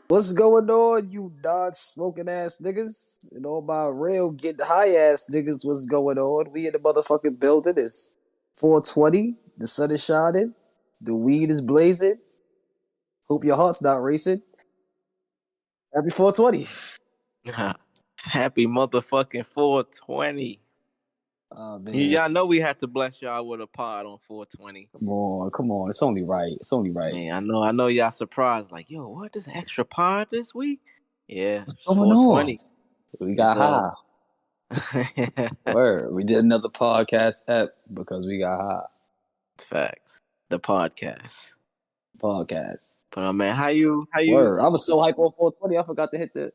What's going on, you non-smoking ass niggas? And all my real get high ass niggas, what's going on? We in the motherfucking building. It's 4:20. The sun is shining. The weed is blazing. Hope your heart's not racing. Happy 420. Happy motherfucking 420. Oh man. Y'all know we had to bless y'all with a pod on 420. Come on. It's only right. It's only right. Man, I know y'all surprised, like, yo, what, this extra pod this week? Yeah, What's it's going 420. on? We got high. Word. We did another podcast app because we got high. Facts. The podcast. Podcast. But man, how you Word. I was so hype on 420, I forgot to hit it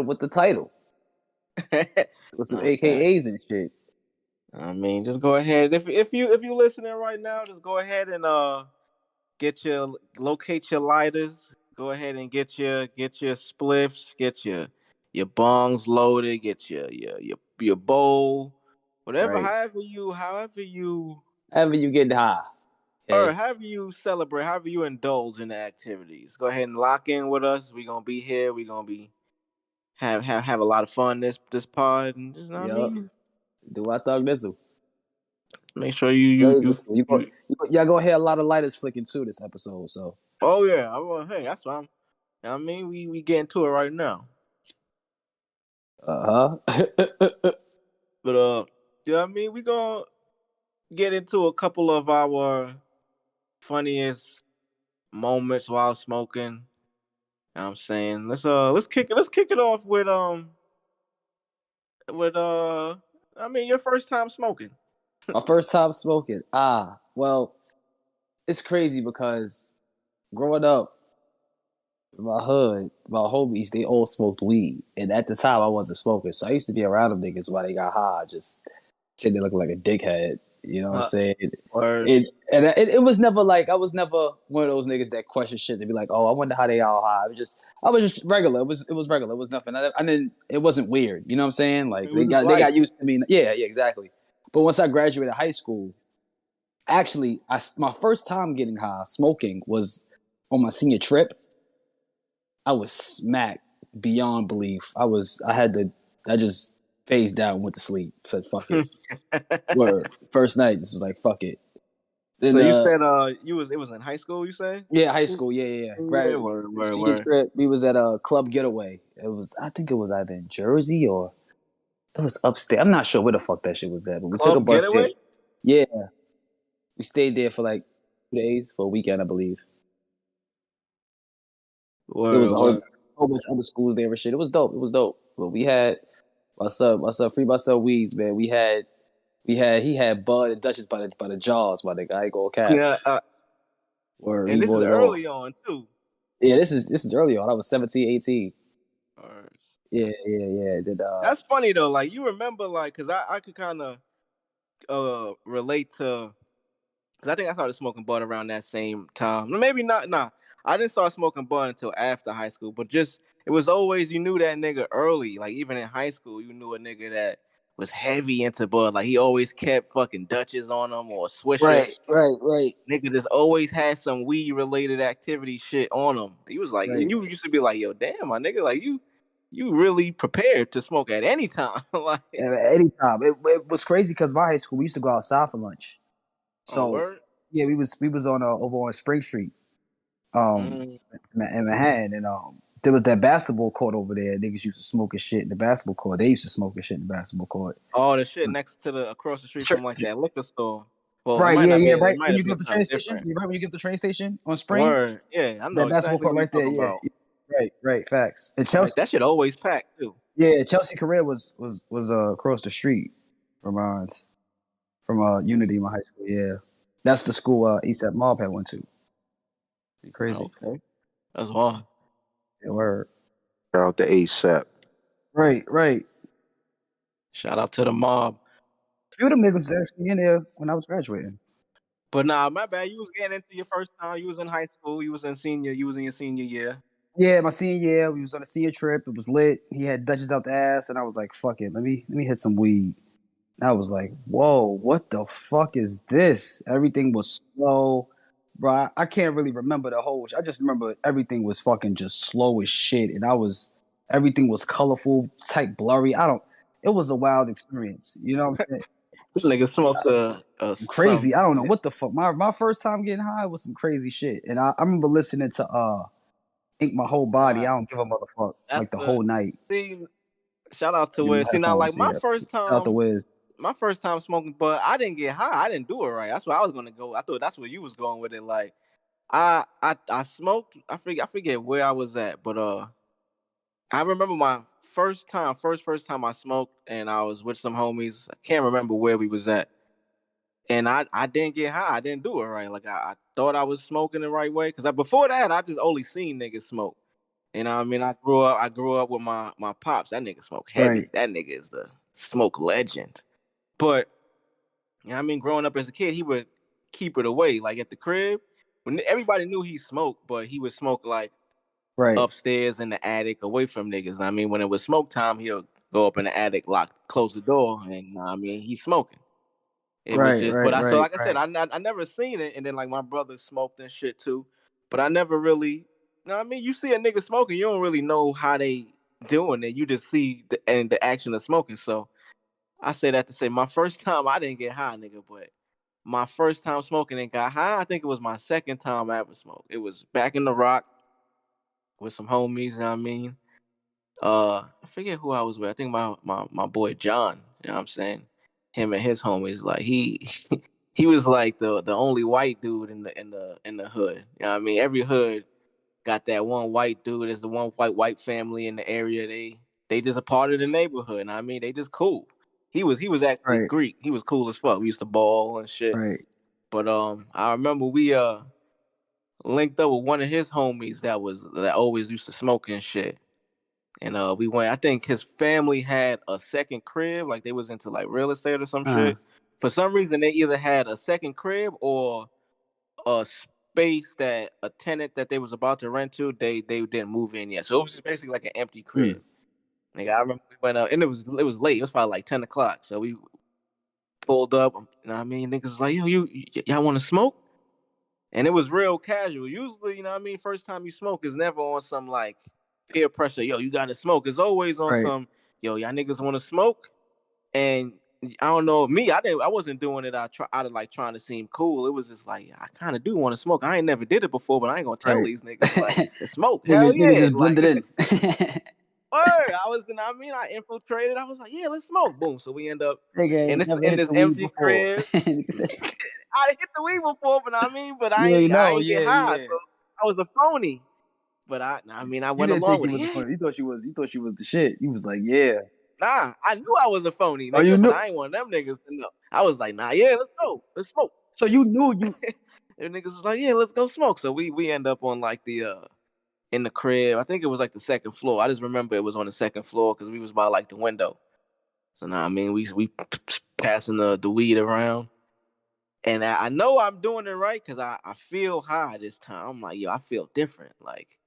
with the title. With some AKAs and shit. I mean, just go ahead. If you listening right now, just go ahead and locate your lighters. Go ahead and get your spliffs, get your bongs loaded, get your bowl, whatever. Right. However you get high. Okay. Or however you celebrate, however you indulge in the activities. Go ahead and lock in with us. We're gonna be here. We're gonna be have a lot of fun this pod, and just do I thug this? Make sure y'all gonna hear a lot of lighters flicking too this episode. So hey, that's what we get into it right now. But we gonna get into a couple of our funniest moments while smoking. You know what I'm saying, let's kick it off with your first time smoking. My first time smoking. Well, it's crazy because growing up in my hood, my homies, they all smoked weed. And at the time I wasn't smoking. So I used to be around them niggas while they got high, just sitting there looking like a dickhead. You know what I'm saying? It was never like, I was never one of those niggas that question shit to be like, oh, I wonder how they all high. I was just regular. It was regular. It was nothing. It wasn't weird. You know what I'm saying? Like they got used to me. Yeah, exactly. But once I graduated high school, actually, my first time getting high, smoking, was on my senior trip. I was smacked beyond belief. I just phased out and went to sleep. Said, fuck it. Word. First night, just was like, fuck it. Then, so you said it was in high school, you say? Yeah, high school, yeah. Senior trip, we was at a club getaway. I think it was either in Jersey or it was upstate. I'm not sure where the fuck that shit was at, but we took a bus there. Yeah. We stayed there for like 2 days, for a weekend, I believe. There was a whole bunch of other schools there and shit. It was dope. But we had my son free my son Weeds, man. He had Bud and Duchess by the jaws, my nigga. I ain't gonna cap. Yeah. And this is early on too. Yeah, this is early on. I was 17, 18. Yeah. That's funny though. Like you remember, like, cause I could kind of relate to, cause I think I started smoking bud around that same time. Maybe not. Nah, I didn't start smoking bud until after high school. But just it was always, you knew that nigga early. Like even in high school, you knew a nigga that was heavy into bud. Like he always kept fucking Dutches on him or Swisher. Right. Nigga just always had some weed related activity shit on him. He was like, and you used to be like, yo, damn, my nigga, like you really prepared to smoke at any time. Like at any time. It was crazy because my high school, we used to go outside for lunch. So yeah, we was on over on Spring Street, in Manhattan, and there was that basketball court over there. Niggas used to smoke and shit in the basketball court. They used to smoke and shit in the basketball court. Oh, the shit next to across the street from like that liquor store. Well, right, yeah, right. When you get the train station, right when you get the train station on Spring. Word. Yeah, I know that basketball court right there. Yeah, right. Facts. And Chelsea, that shit always packed too. Yeah, Chelsea career was across the street from Unity, my high school. Yeah, that's the school Eastside Mob had went to. Pretty crazy. Okay, that's wild. Yeah, word. Shout out to ASAP. Right. Shout out to the mob. A few of them niggas was actually in there when I was graduating. But nah, my bad. You was getting into your first time. You was in high school. You was in your senior year. Yeah, my senior year. We was on a senior trip. It was lit. He had Dutchess out the ass, and I was like, "Fuck it, let me hit some weed." I was like, whoa, what the fuck is this? Everything was slow. Bro, I can't really remember the whole. I just remember everything was fucking just slow as shit, and everything was colorful, type blurry. It was a wild experience. You know what I'm saying? This nigga smoked some. Crazy. I don't know what the fuck. My first time getting high was some crazy shit, and I remember listening to Ink My Whole Body. I don't give a motherfucker That's like the good. whole night. See, shout out to Give me Wiz. See now, like headphones. Yeah, shout out to Wiz. my first time smoking, but I didn't get high. I didn't do it right. That's where I was gonna go. I thought that's where you was going with it. Like I smoked. I forget where I was at, but I remember my first time I smoked, and I was with some homies. I can't remember where we was at, and I didn't get high. I didn't do it right. Like I thought I was smoking the right way, because before that I just only seen niggas smoke. You know what I mean? I grew up with my pops. That nigga smoke heavy. Right. That nigga is the smoke legend. But you know what I mean, growing up as a kid, he would keep it away. Like at the crib, when everybody knew he smoked, but he would smoke like Right. upstairs in the attic away from niggas. I mean, when it was smoke time, he'll go up in the attic, close the door, and I mean, he's smoking. It was Right. just, Right. so Right. like I said, I never seen it, and then like my brother smoked and shit too, but I never really. You know what I mean, you see a nigga smoking, you don't really know how they doing it. You just see the action of smoking. So I say that to say my first time I didn't get high, nigga, but my first time smoking and got high, I think it was my second time I ever smoked. It was back in the Rock with some homies. You know what I mean? I forget who I was with. I think my boy John. You know what I'm saying? Him and his homies. Like he he was like the only white dude in the hood. You know what I mean? Every hood got that one white dude. There's the one white family in the area. They just a part of the neighborhood. And I mean, they just cool. He was actually Right. Greek. He was cool as fuck. We used to ball and shit. Right. But I remember we linked up with one of his homies that always used to smoke and shit. And we went. I think his family had a second crib, like they was into like real estate or some shit. For some reason, they either had a second crib or a space that a tenant that they was about to rent to, they didn't move in yet. So it was just basically like an empty crib. Like I remember we went up, and it was late. It was probably like 10 o'clock. So we pulled up. You know what I mean? Niggas was like, yo, y'all want to smoke? And it was real casual. Usually, you know what I mean, first time you smoke is never on some like peer pressure. Yo, you gotta smoke. It's always on Right. some, yo, y'all niggas want to smoke. And I don't know, me, I wasn't doing it out of like trying to seem cool. It was just like, I kind of do want to smoke. I ain't never did it before, but I ain't gonna tell Right. these niggas like to smoke. Hell Nigga yeah, just like. blended in. I was, you know what I mean, I infiltrated. I was like, yeah, let's smoke. Boom. So we end up Nigga in ain't this never hit the weed empty before. crib. Nigga said, I hit the weed before, but I mean, but you know, I ain't get high, yeah. so I was a phony. But I You went didn't along think you with it. was a Yeah, funny. You thought you was the shit. You was like, yeah. nah, I knew I was a phony, Oh, you nigga, but knew. I ain't want them niggas to know. I was like, nah, yeah, let's go, let's smoke. So you knew you. And niggas was like, yeah, let's go smoke. So we end up on like the in the crib. I think it was like the second floor. I just remember it was on the second floor because we was by like the window. So now, I mean, we passing the weed around. And I know I'm doing it right because I feel high this time. I'm like, yo, I feel different. Like,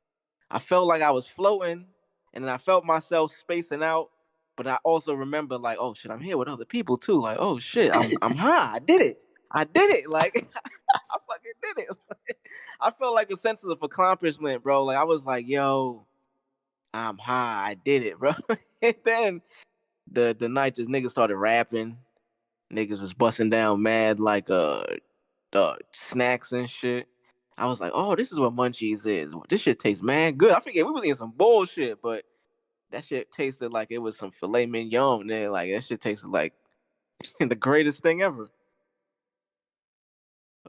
I felt like I was floating, and then I felt myself spacing out. But I also remember, like, oh shit, I'm here with other people too. Like, oh shit, I'm high. I did it. Like, I fucking did it. I felt like a sense of accomplishment, bro. Like, I was like, yo, I'm high. I did it, bro. And then the night just niggas started rapping. Niggas was busting down mad like snacks and shit. I was like, oh, this is what Munchies is. This shit tastes mad good. I forget we was eating some bullshit, but that shit tasted like it was some filet mignon. There, like that shit tasted like the greatest thing ever.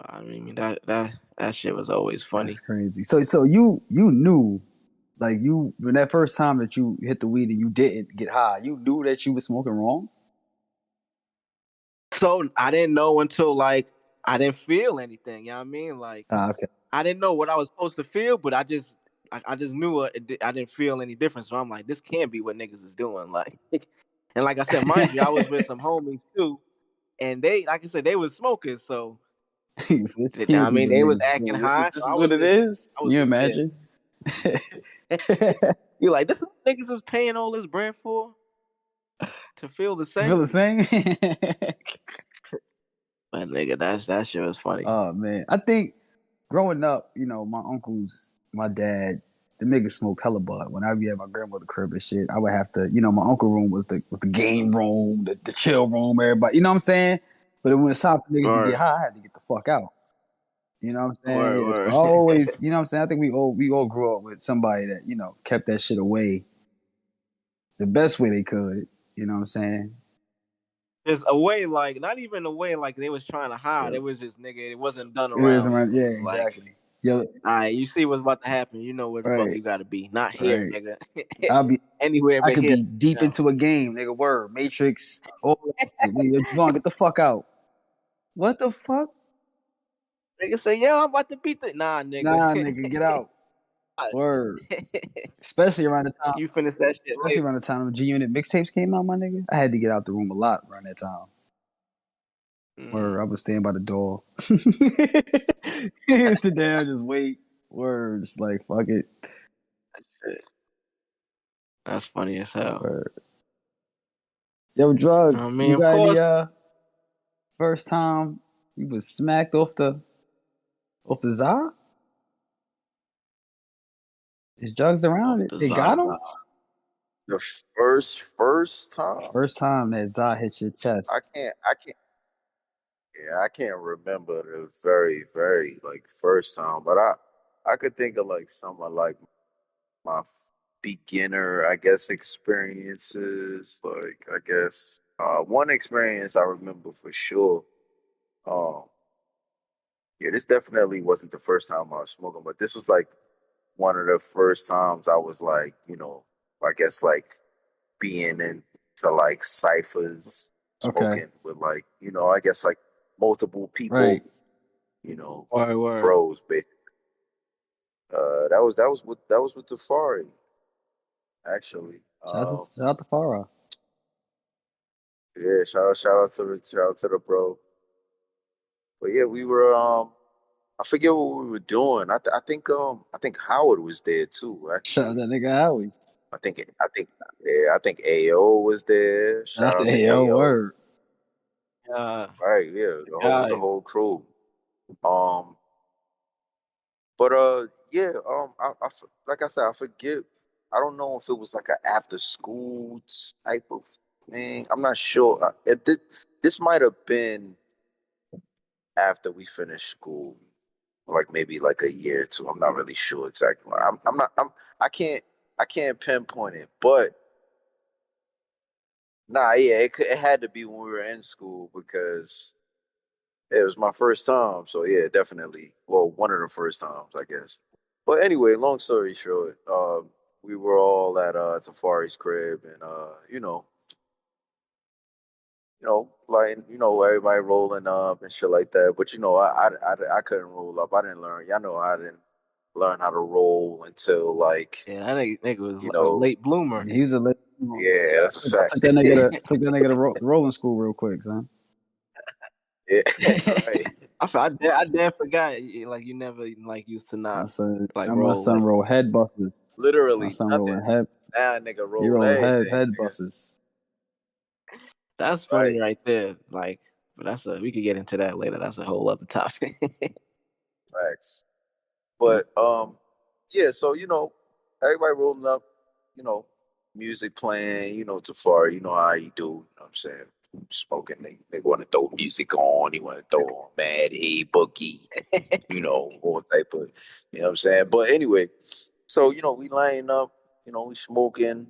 I mean that shit was always funny. That's crazy. So you knew, like when that first time that you hit the weed and you didn't get high, you knew that you was smoking wrong. So I didn't know until like I didn't feel anything. You know what I mean? Like Okay. I didn't know what I was supposed to feel, but I just knew I didn't feel any difference. So I'm like, this can't be what niggas is doing. Like, and like I said, mind you, I was with some homies too, and they, like I said, they was smokers. So This I can't be mean, what they was niggas is acting doing. high. This So is what it is. I was You just there. imagine? You're like, this is what niggas is paying all this bread for. to feel the You feel same. the same? But nigga, that shit was funny. Oh man, I think growing up, my uncles, my dad, the niggas smoke hella bud. When I be at my grandmother's crib and shit, I would have to, my uncle room was the game room, the chill room, everybody. You know what I'm saying? But when it's time for niggas to get high, I had to get the fuck out. You know what I'm saying? Yeah, so I always, you know what I'm saying? I think we all grew up with somebody that, kept that shit away the best way they could. You know what I'm saying? Just a way, like, not even a way like they was trying to hide. It was just, nigga, it wasn't done It was around around, you. It yeah, was like, exactly. Yo, all right, you see what's about to happen. You know where the fuck right, you got to be. Not here, right. nigga. I Anywhere but could here. be deep into a game, nigga. Word, Matrix, all that shit. Nigga, Javon, get the fuck out. What the fuck? Nigga say, yo, I'm about to beat the... Nah, nigga. Nah, nigga, get out. Word. Especially around the time, You finish that shit later. the G Unit mixtapes came out, my nigga. I had to get out the room a lot around that time. Word, I was staying by the door. Sit down, just wait. Word, just like fuck it. That's funny as hell. Word. Yo, Drug, I mean, you of got course. any first time you was smacked off the Za? His Drugs around it. They got him? The first time, First time that Za hit your chest. I can't remember the very, very like first time, but I could think of like some of like my beginner, I guess, experiences. Like I guess one experience I remember for sure. Um, yeah, this definitely wasn't the first time I was smoking, but this was like one of the first times I was like, I guess like being into like ciphers, Okay. smoking with like, I guess like multiple people, Right. Word. bros, basically. That was with Tafari, actually. Shout out to Farah. Yeah, shout out to the bro. But yeah, we were I forget what we were doing. I think Howard was there too, Shout out actually. that nigga Howie. I think AO was there. Shout Shout out to out to AO. AO. Word. Right, yeah, the guy. whole crew. Um, but yeah, like I said, I forget. I don't know if it was like an after school type of thing. I'm not sure. This might have been after we finished school, like maybe like a year or two. I'm not really sure exactly. I'm not. I can't. I can't pinpoint it, but nah, yeah, it had to be when we were in school because it was my first time. So yeah, definitely. Well, one of the first times, I guess. But anyway, long story short, we were all at Safari's crib, and like everybody rolling up and shit like that. But I couldn't roll up. I didn't learn. Y'all know I didn't learn how to roll until like Yeah, that nigga was you a know. late bloomer. He was a late. Yeah, that's a I fact. took that nigga to rolling school real quick, son. Yeah, right. I damn forgot. Like you never like used to My not son, like my roll son with. roll head busters. My Literally son nothing. rolling head. Now nigga He rolling rolling everything, head nigga. busters. That's funny Right. right there. Like, but we could get into that later. That's a whole other topic. Facts. But yeah, so everybody rolling up, you know, music playing, Tafari, you know how you do, you know what I'm saying? Smoking, they want to throw music on, you want to throw on Mad A Boogie, all type of, you know what I'm saying? But anyway, so we laying up, we smoking,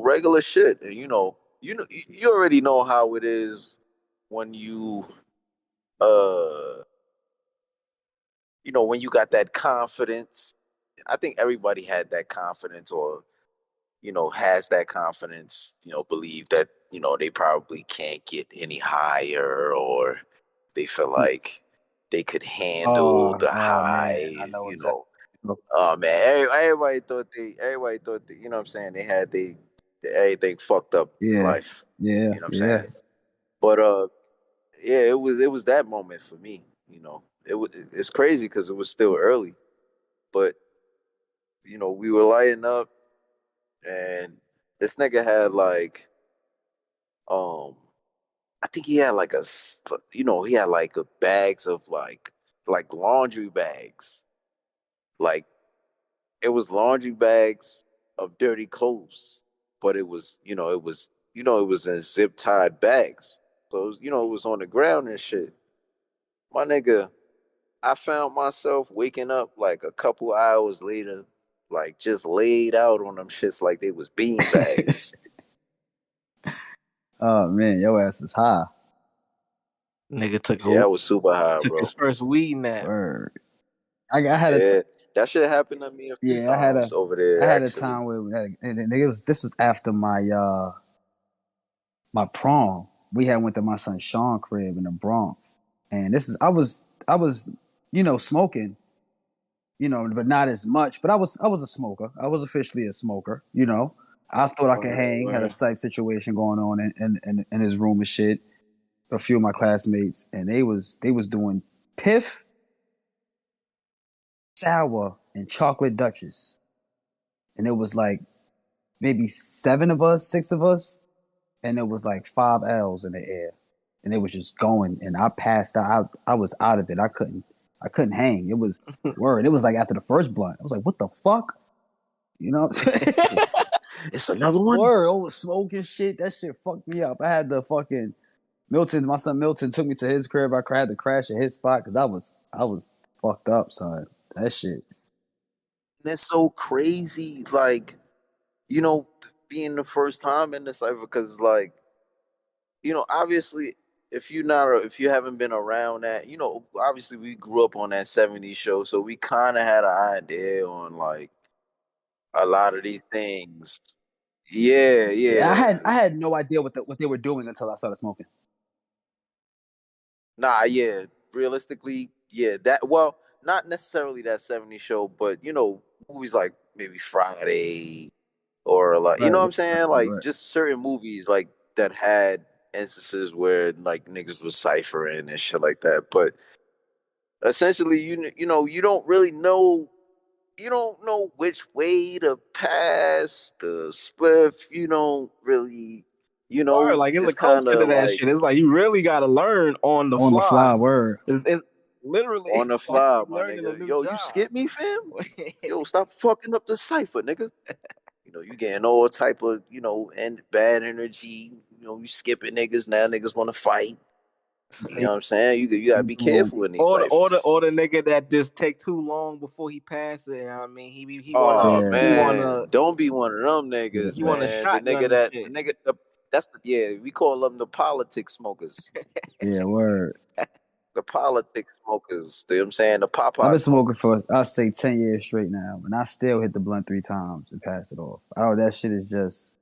regular shit. And you already know how it is when uh when you got that confidence. I think everybody had that confidence or, has that confidence, believe that, they probably can't get any higher or they feel like they could handle the Oh man, I high, know exactly. Oh man, everybody thought that, you know what I'm saying, they had everything fucked up in Yeah, life. yeah, You know what I'm yeah. saying? But yeah, it was that moment for me, it's crazy because it was still early, but we were lighting up and this nigga had like I think he had like he had like bags of like laundry bags. Like it was laundry bags of dirty clothes, but it was in zip tied bags. So it was on the ground and shit. My nigga, I found myself waking up like a couple hours later, like just laid out on them shits like they was bean bags. Oh man, your ass is high. Nigga Yeah, I was super high, took bro. his first weed nap. Word. I had a that shit happened to me a few yeah. times over there. I had a Actually, time where this was after my prom. We had went to my son Sean crib in the Bronx, and this is I was smoking, but not as much. But I was a smoker. I was officially a smoker. I thought I could hang. Had a psych situation going on in his room and shit. A few of my classmates, and they was doing piff, sour, and chocolate Dutchess, and it was like maybe 7 of us, 6 of us, and it was like 5 L's in the air, and it was just going, and I passed out. I was out of it. I couldn't hang. It was word. It was like after the first blunt. I was like, what the fuck? it's another one. Word, all the smoking shit. That shit fucked me up. I had the fucking Milton. My son Milton took me to his crib. I had to crash at his spot because I was fucked up, son. That shit. That's so crazy. Like, being the first time in the cipher, because like, obviously, if you haven't been around that, obviously we grew up on that '70s show, so we kind of had an idea on like a lot of these things. Yeah, Yeah, yeah. I had no idea what they were doing until I started smoking. Nah, yeah. Realistically, yeah. Well, not necessarily that '70s show, but movies like maybe Friday or like you Right, know what I'm saying? Like right. just certain movies like that had instances where like niggas was ciphering and shit like that. But essentially, you don't really know. You don't know which way to pass the spliff. You don't really, Word, like it's a it's kind culture to of that like shit. It's like you really got to learn on the On the fly, fly. word. It's literally on the like fly, you my learning a nigga. new Yo, you job. skip me, fam? Yo, stop fucking up the cipher, nigga. You getting all type of, and bad energy. You skipping niggas. Now niggas want to fight. You know what I'm saying? You gotta be careful in these ciphers. Or the nigga that just take too long before he pass it. I mean, Oh Yeah, he wanna man, don't be one of them yeah, niggas, he wanna man. shotgun the shit. That's we call them the politic smokers. yeah, word. The politic smokers. You know what I'm saying? The I've Popeye been smoking smokers. for I'll say 10 years straight now, and I still hit the blunt 3 times and pass it off. Oh, that shit is just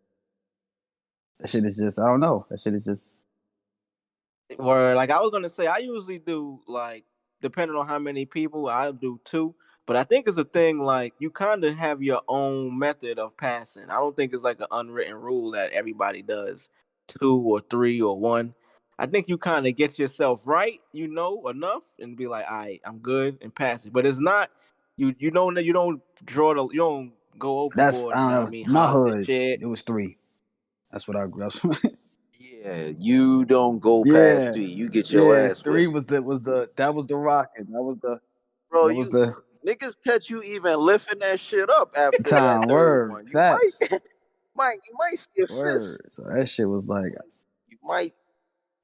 I don't know. That shit is just Where like I was gonna say, I usually do like depending on how many people, I do 2. But I think it's a thing like you kind of have your own method of passing. I don't think it's like an unwritten rule that everybody does 2 or 3 or 1. I think you kind of get yourself right, enough, and be like, all right, I'm good, and pass it. But it's not you don't you don't go that's overboard. I You don't know what know. I mean? My Hop the hood, shit. it was 3. That's what I grew up. Yeah, you don't go past Yeah, 3. You get your yeah. ass 3 whipped. was the that was the rocket. Bro, That was you the niggas catch you even lifting that shit up after that time. third Word, one. You facts, might see a fist. word. So that shit was like, You might,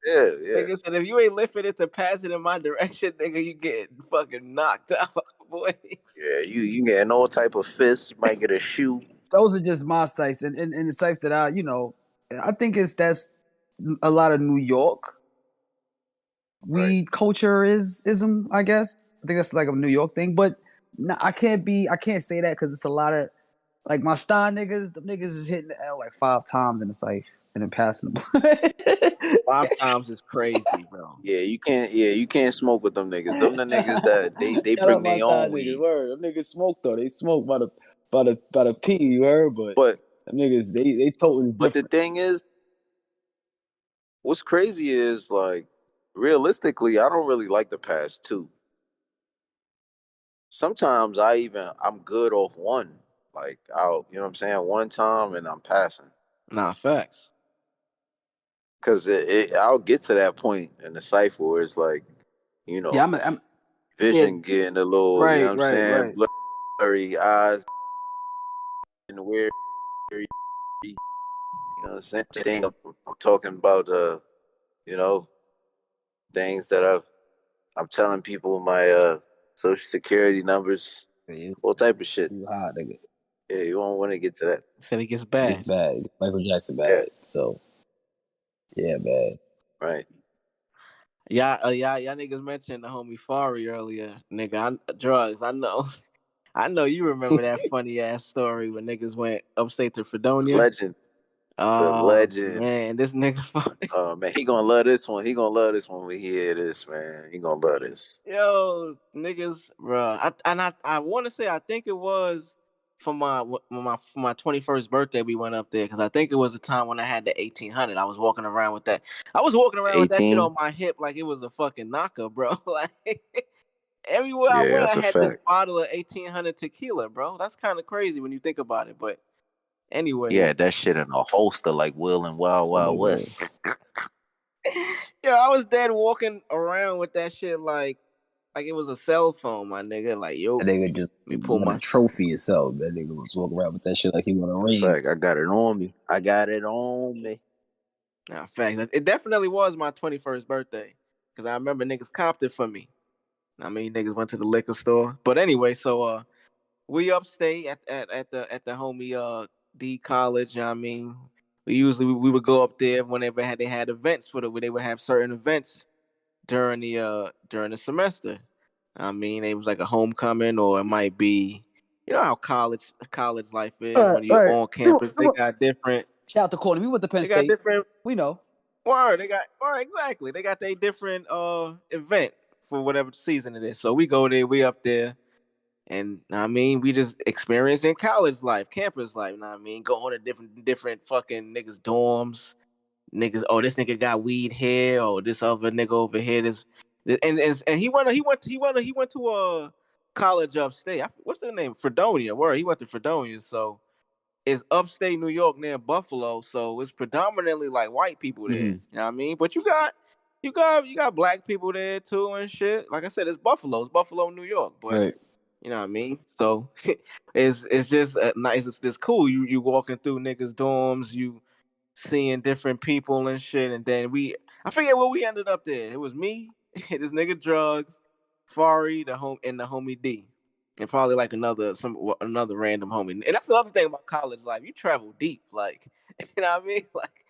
yeah, yeah. Nigga said, if you ain't lifting it to pass it in my direction, nigga, you get fucking knocked out, boy. Yeah, you getting all type of fists. You might get a shoe. those are just my sites, and the sites that I think that's a lot of New York Right. weed culture ism. I guess I think that's like a New York thing, but I can't say that because it's a lot of like my star niggas. The niggas is hitting the L like 5 times in the safe and then passing the 5 times is crazy, bro. You can't smoke with them niggas. Them the niggas that they Shout out bring my their star own niggas. weed. Word, them niggas smoke though. They smoke by the P. You heard, but But them niggas they totally the different. thing is, what's crazy is like realistically, I don't really like the past 2. Sometimes I'm good off one. Like I'll, you know what I'm saying, one time and I'm passing. Nah, facts. Because I'll get to that point in the cipher where it's like, you Yeah, know, I'm yeah, vision getting a little, you know what I'm saying, right. blurry eyes and weird, you know what I'm saying? I'm talking about, you know, things that I'm telling people my social security numbers, You, all type of shit. you hot, nigga. Yeah, you won't want to get to that. Said it gets It gets bad. bad. Michael Jackson Yeah, bad. So yeah, man. right. Y'all niggas mentioned the homie Fari earlier. Nigga, drugs. I know. I know you remember that funny ass story when niggas went upstate to Fredonia. Legend, the Oh legend. man, this nigga Fari. Oh man, he gonna love this one. He gonna love this one when he hear this, man. He gonna love this. Yo, niggas, bro. I want to say I think it was for my 21st birthday we went up there because I think it was the time when I had the 1800. I was walking around with that. I was walking around with that shit 18. on my hip like it was a fucking knocker, bro. Like everywhere I Yeah, went, that's I a had this fact. bottle of 1800 tequila, bro. That's kind of crazy when you think about it. But He anyway, had that shit in a holster like Will and Wild That Wild nigga, West. yo, I was dead walking around with that shit like it was a cell phone, my nigga. Like that yo, nigga just let me pull won a my. trophy itself. That nigga was walking around with that shit like he won a In ring. fact, I got it on me. I got it on me. Nah, fact. It definitely was my 21st birthday. Cause I remember niggas copped it for me. I mean niggas went to the liquor store. But anyway, so we upstate at the homie D college, you know what I mean. We would go up there whenever they had events for the they would have certain events during the semester. I mean, it was like a homecoming or it might be you know how college life is when you're Right. on campus. Shout out to Corny. We went to Penn They got State. different We know. Word, they got word exactly. They got their different event for whatever season it is. So we go there, we up there, and I mean we just experiencing college life, campus life. I mean, going to different fucking niggas dorms. Niggas, oh this nigga got weed here, or this other nigga over here. And he went to a college upstate. What's the name? Fredonia. Word, he went to Fredonia. So it's upstate New York near Buffalo, so it's predominantly like white people there. Mm-hmm. You know what I mean? But you got black people there too and shit. Like I said, it's Buffalo, New York. But Right. you know what I mean? So it's just nice. It's just cool. You walking through niggas' dorms, you seeing different people and shit, and then I forget where we ended up there. It was me, this nigga drugs, Fari, the homie D and probably like another random homie. And that's another thing about college life. You travel deep, like you know what I mean. Like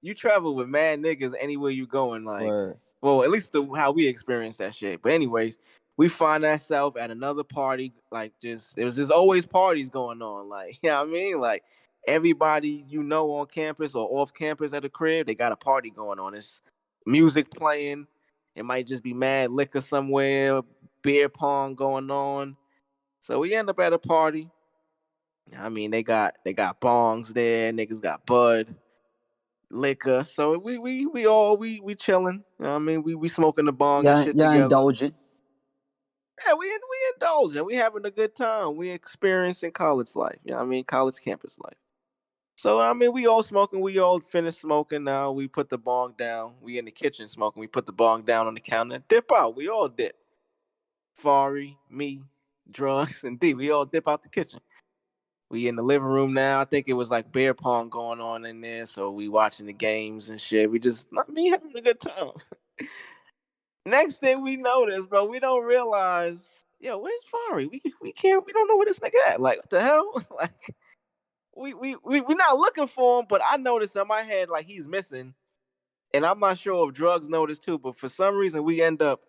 you travel with mad niggas anywhere you going. Like, Word. well, at least how we experienced that shit. But anyways, we find ourselves at another party. Like, there was just always parties going on. Like, you know what I mean. Like everybody you know on campus or off campus at a crib, they got a party going on. It's music playing. It might just be mad liquor somewhere, beer pong going on. So we end up at a party. I mean, they got bongs there, niggas got bud, liquor. So we chilling. You know what I mean, we smoking the bong and shit Y'all together. indulgent. Yeah, we indulging. We having a good time. We experiencing college life. You know what I mean, college campus life. So I mean, we all smoking. We all finished smoking. Now we put the bong down. We in the kitchen smoking. We put the bong down on the counter. Dip out. We all dip. Fari, me, drugs, and D. We all dip out the kitchen. We in the living room now. I think it was like beer pong going on in there. So we watching the games and shit. We just, not me having a good time. Next thing we notice, bro, we don't realize, yo, where's Fari? We don't know where this nigga at. Like, what the hell? Like, we not looking for him, but I noticed in my head, like, he's missing. And I'm not sure if drugs noticed too, but for some reason we end up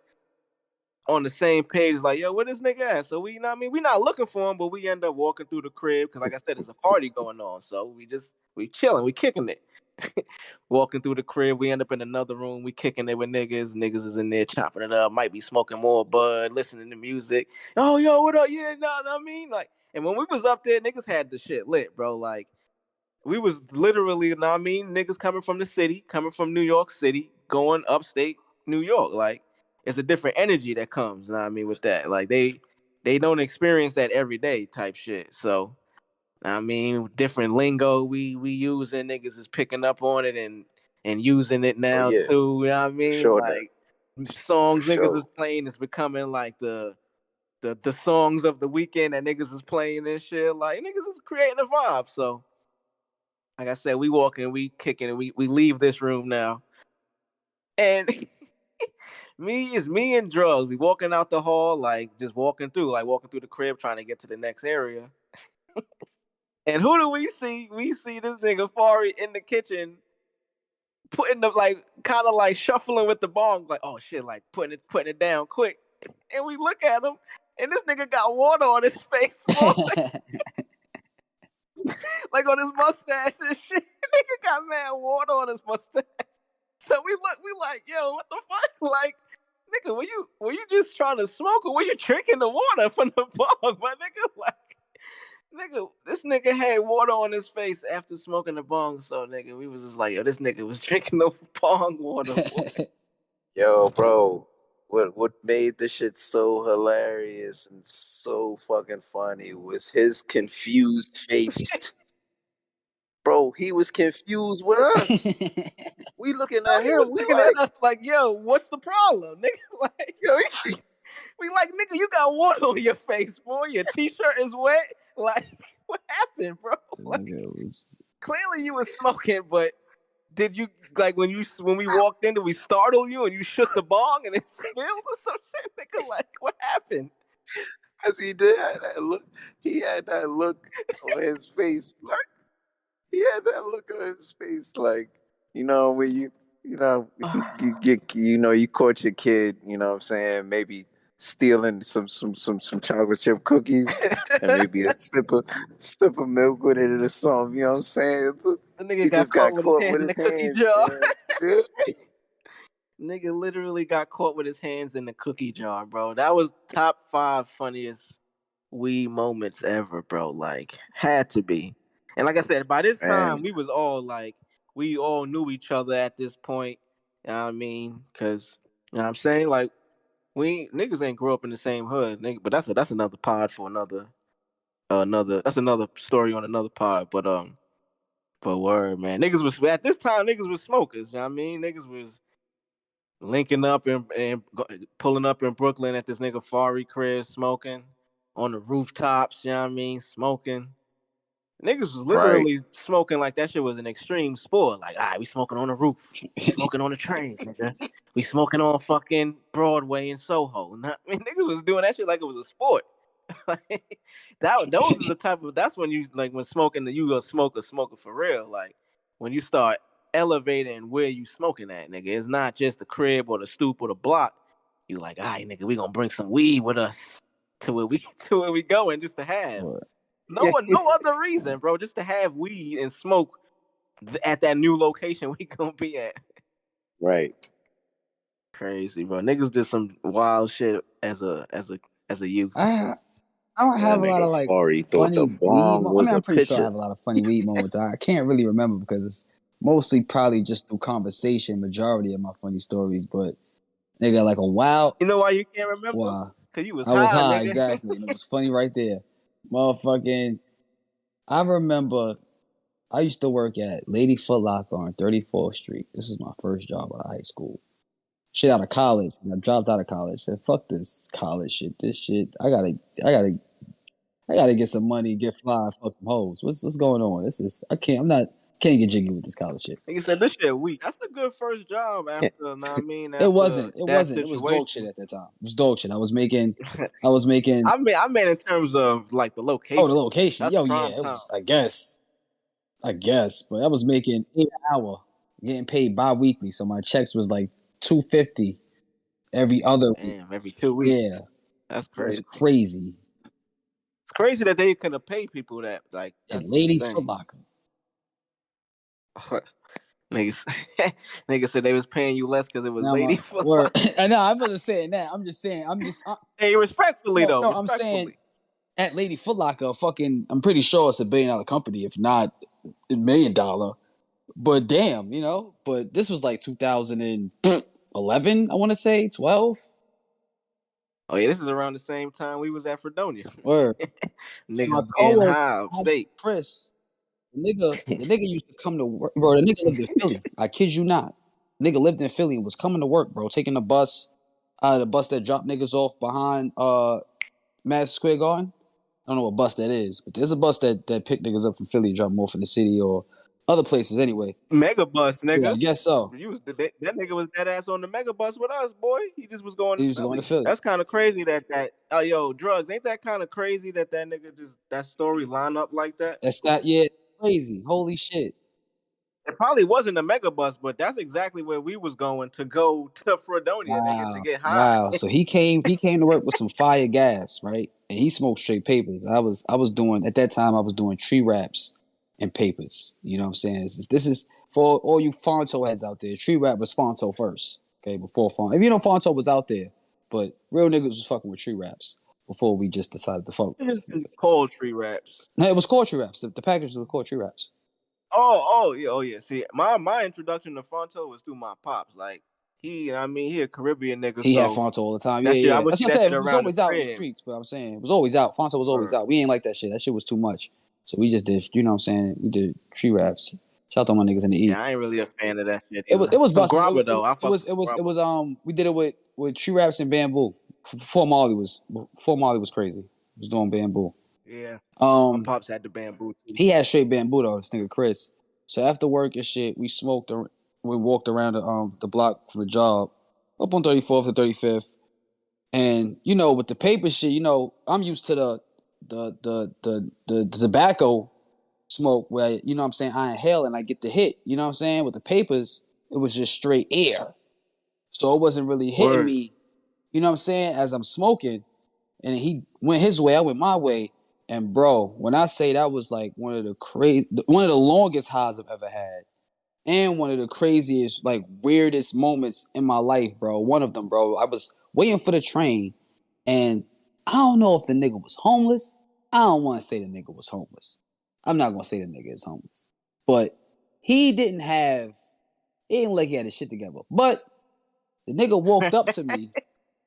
on the same page, like, yo, where this nigga at? So we, you know what I mean? We not looking for him, but we end up walking through the crib because, like I said, it's a party going on. So we chilling, we kicking it. Walking through the crib, we end up in another room, we kicking it with niggas. Niggas is in there chopping it up, might be smoking more bud, listening to music. Oh, yo, what up? Yeah, know what I mean? Like, and when we was up there, niggas had the shit lit, bro. Like, we was literally, you know what I mean, niggas coming from the city, coming from New York City, going upstate New York. Like, it's a different energy that comes, you know what I mean, with that. Like, they don't experience that every day type shit. So, I mean, different lingo we using, niggas is picking up on it and and using it now yeah, too. You know what I for mean? sure that, Like songs for niggas sure. is playing is becoming like the songs of the weekend that niggas is playing and shit. Like niggas is creating a vibe. So like I said, we walking, we kicking, and we leave this room now. And me and drugs. We walking out the hall, like just walking through the crib, trying to get to the next area. And who do we see? We see this nigga Fari in the kitchen, putting the like kind of like shuffling with the bong, like oh shit, like putting it down quick. And we look at him, and this nigga got water on his face, boy. Like on his mustache and shit. Nigga got mad water on his mustache. So we like, yo, what the fuck? Like, nigga, were you just trying to smoke or were you drinking the water from the bong? My nigga, like, nigga, this nigga had water on his face after smoking the bong. So nigga, we was just like, yo, this nigga was drinking the bong water, boy. Yo, bro, what made this shit so hilarious and so fucking funny was his confused face. Bro, he was confused with us. We looking No, at he him. was We looking like, at us like, yo, what's the problem, nigga? Like, yo, we like, nigga, you got water on your face, boy. Your t-shirt is wet. Like, what happened, bro? Like, clearly you was smoking, but did you like when we walked in, did we startle you and you shook the bong and it spilled or some shit, nigga? Like, what happened? Cause he did have that look. He had that look on his face. Like he had that look on his face. Like when you caught your kid. You know what I'm saying? Maybe stealing some chocolate chip cookies and maybe a sip of milk with it or something. You know what I'm saying? The nigga He got just caught got with his caught hands with in his the cookie hands, jar. man. Nigga literally got caught with his hands in the cookie jar, bro. That was top 5 funniest weed moments ever, bro. Like, had to be. And like I said, by this Man, time, we was all like, we all knew each other at this point. You know what I mean? Because, you know what I'm saying? Like, we niggas ain't grow up in the same hood, nigga. But that's another pod for that's another story on another pod. But word, man. Niggas was, at this time, niggas was smokers. You know what I mean? Niggas was linking up and pulling up in Brooklyn at this nigga Fari crib, smoking on the rooftops. You know what I mean? Smoking. Niggas was right, literally smoking like that shit was an extreme sport. Like, all right, we smoking on the roof. We smoking on the train, nigga. We smoking on fucking Broadway and Soho. I mean, niggas was doing that shit like it was a sport. Those are the type of, that's when you, like, when smoking, you go smoker for real. Like, when you start elevating where you smoking at, nigga. It's not just the crib or the stoop or the block. You like, all right, nigga, we gonna bring some weed with us to where we going just to have. No other reason, bro. Just to have weed and smoke at that new location we gonna be at. right. Crazy, bro. Niggas did some wild shit as a youth. I don't That have a lot nigga of like Fari thought the funny weed. bomb I was mean, a I'm pretty sure I picture. have a lot of funny weed moments. I can't really remember because it's mostly probably just through conversation. Majority of my funny stories, but nigga, like a wild. You know why you can't remember? Wow, Cause you was I was high, high nigga. exactly, and it was funny right there, motherfucking. I remember I used to work at Lady Foot Locker on 34th Street. This is my first job out of high school. Shit out of college. I dropped out of college. Said, fuck this college shit. This shit. I gotta get some money, get fly, fuck some hoes. What's going on? This is can't get jiggy with this college shit. Nigga said this shit weak. That's a good first job after, know what I mean, It after wasn't. It that wasn't. It was dog shit situation. at that time. It was dog shit. I was making I mean in terms of like the oh the location. location. That's Yo, prime yeah, it time. was I guess. But I was making 8 an hour, getting paid bi-weekly. So my checks was like $250 every other week. Damn, every 2 weeks. Yeah. That's It was crazy. crazy. It's crazy that they couldn't pay people that. Like, At that's Lady Foot insane. Locker. Niggas, niggas said they was paying you less because it was Now Lady Foot or Locker. I know I wasn't saying that. I'm just saying Hey, respectfully though, no, I'm saying respectfully. at Lady Foot Locker, I'm pretty sure it's $1 billion company, if not $1 million. But damn, But this was like 2011, I want to say 12. Oh yeah, this is around the same time we was at Fredonia. Word. Niggas My was getting coworker, high upstate. Chris, The nigga used to come to work, bro. The nigga lived in Philly. I kid you not. Nigga lived in Philly and was coming to work, bro. Taking the bus that dropped niggas off behind Madison Square Garden. I don't know what bus that is, but there's a bus that picked niggas up from Philly and dropped them off in the city or other places anyway. Mega bus, nigga. Yeah, I guess so. That nigga was dead ass on the mega bus with us, boy. He just was going He to was Philly. going to Philly. That's kind of crazy that drugs. Ain't that kind of crazy that nigga just that story line up like that? That's not yet crazy. Holy shit. It probably wasn't a mega bus, but that's exactly where we was going to go to Fredonia, nigga, to get high. Wow. So he came to work with some fire gas, right? And he smoked straight papers. I was doing at that time I was doing tree wraps and papers. You know what I'm saying? This is for all you Fonto heads out there. Tree wrap was Fonto first. Okay, before Fonto. If you know Fonto was out there, but real niggas was fucking with tree wraps before we just decided to fuck. It just called tree wraps. No, it was called tree wraps. The package was called tree wraps. Oh yeah. See, my introduction to Fonto was through my pops. Like he a Caribbean nigga. He had Fonto all the time. Yeah. I would see that shit it was always out in the streets, but I'm saying it was always out. Fonto was always out. We ain't like that shit. That shit was too much. So we just did, you know what I'm saying? We did tree wraps. Shout out to my niggas in the East. Yeah, I ain't really a fan of that shit. It was busting. It was we did it with tree wraps and bamboo. Before Molly was crazy. He was doing bamboo. Yeah. My pops had the bamboo too. He had straight bamboo though, this nigga Chris. So after work and shit, we walked around the block for the job, up on 34th to 35th. And you know, with the paper shit, you know, I'm used to the tobacco smoke where, you know what I'm saying, I inhale and I get the hit. You know what I'm saying? With the papers, it was just straight air. So it wasn't really hitting me, you know what I'm saying, as I'm smoking. And he went his way, I went my way. And bro, when I say that was like one of the longest highs I've ever had. And one of the craziest, like weirdest moments in my life, bro. One of them, bro. I was waiting for the train and I don't know if the nigga was homeless. I don't want to say the nigga was homeless. I'm not going to say the nigga is homeless. But he didn't like he had his shit together. But the nigga walked up to me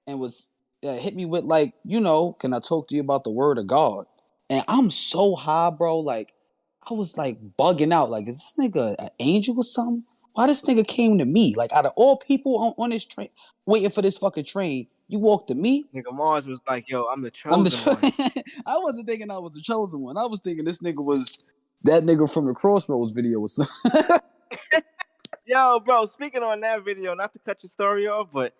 and was hit me with like, you know, can I talk to you about the word of God? And I'm so high, bro. Like, I was like bugging out. Like, is this nigga an angel or something? Why this nigga came to me? Like, out of all people on this train, waiting for this fucking train, you walked to me? Nigga Mars was like, yo, I'm the chosen one. I wasn't thinking I was the chosen one. I was thinking this nigga was that nigga from the Crossroads video or something. Yo, bro, speaking on that video, not to cut your story off, but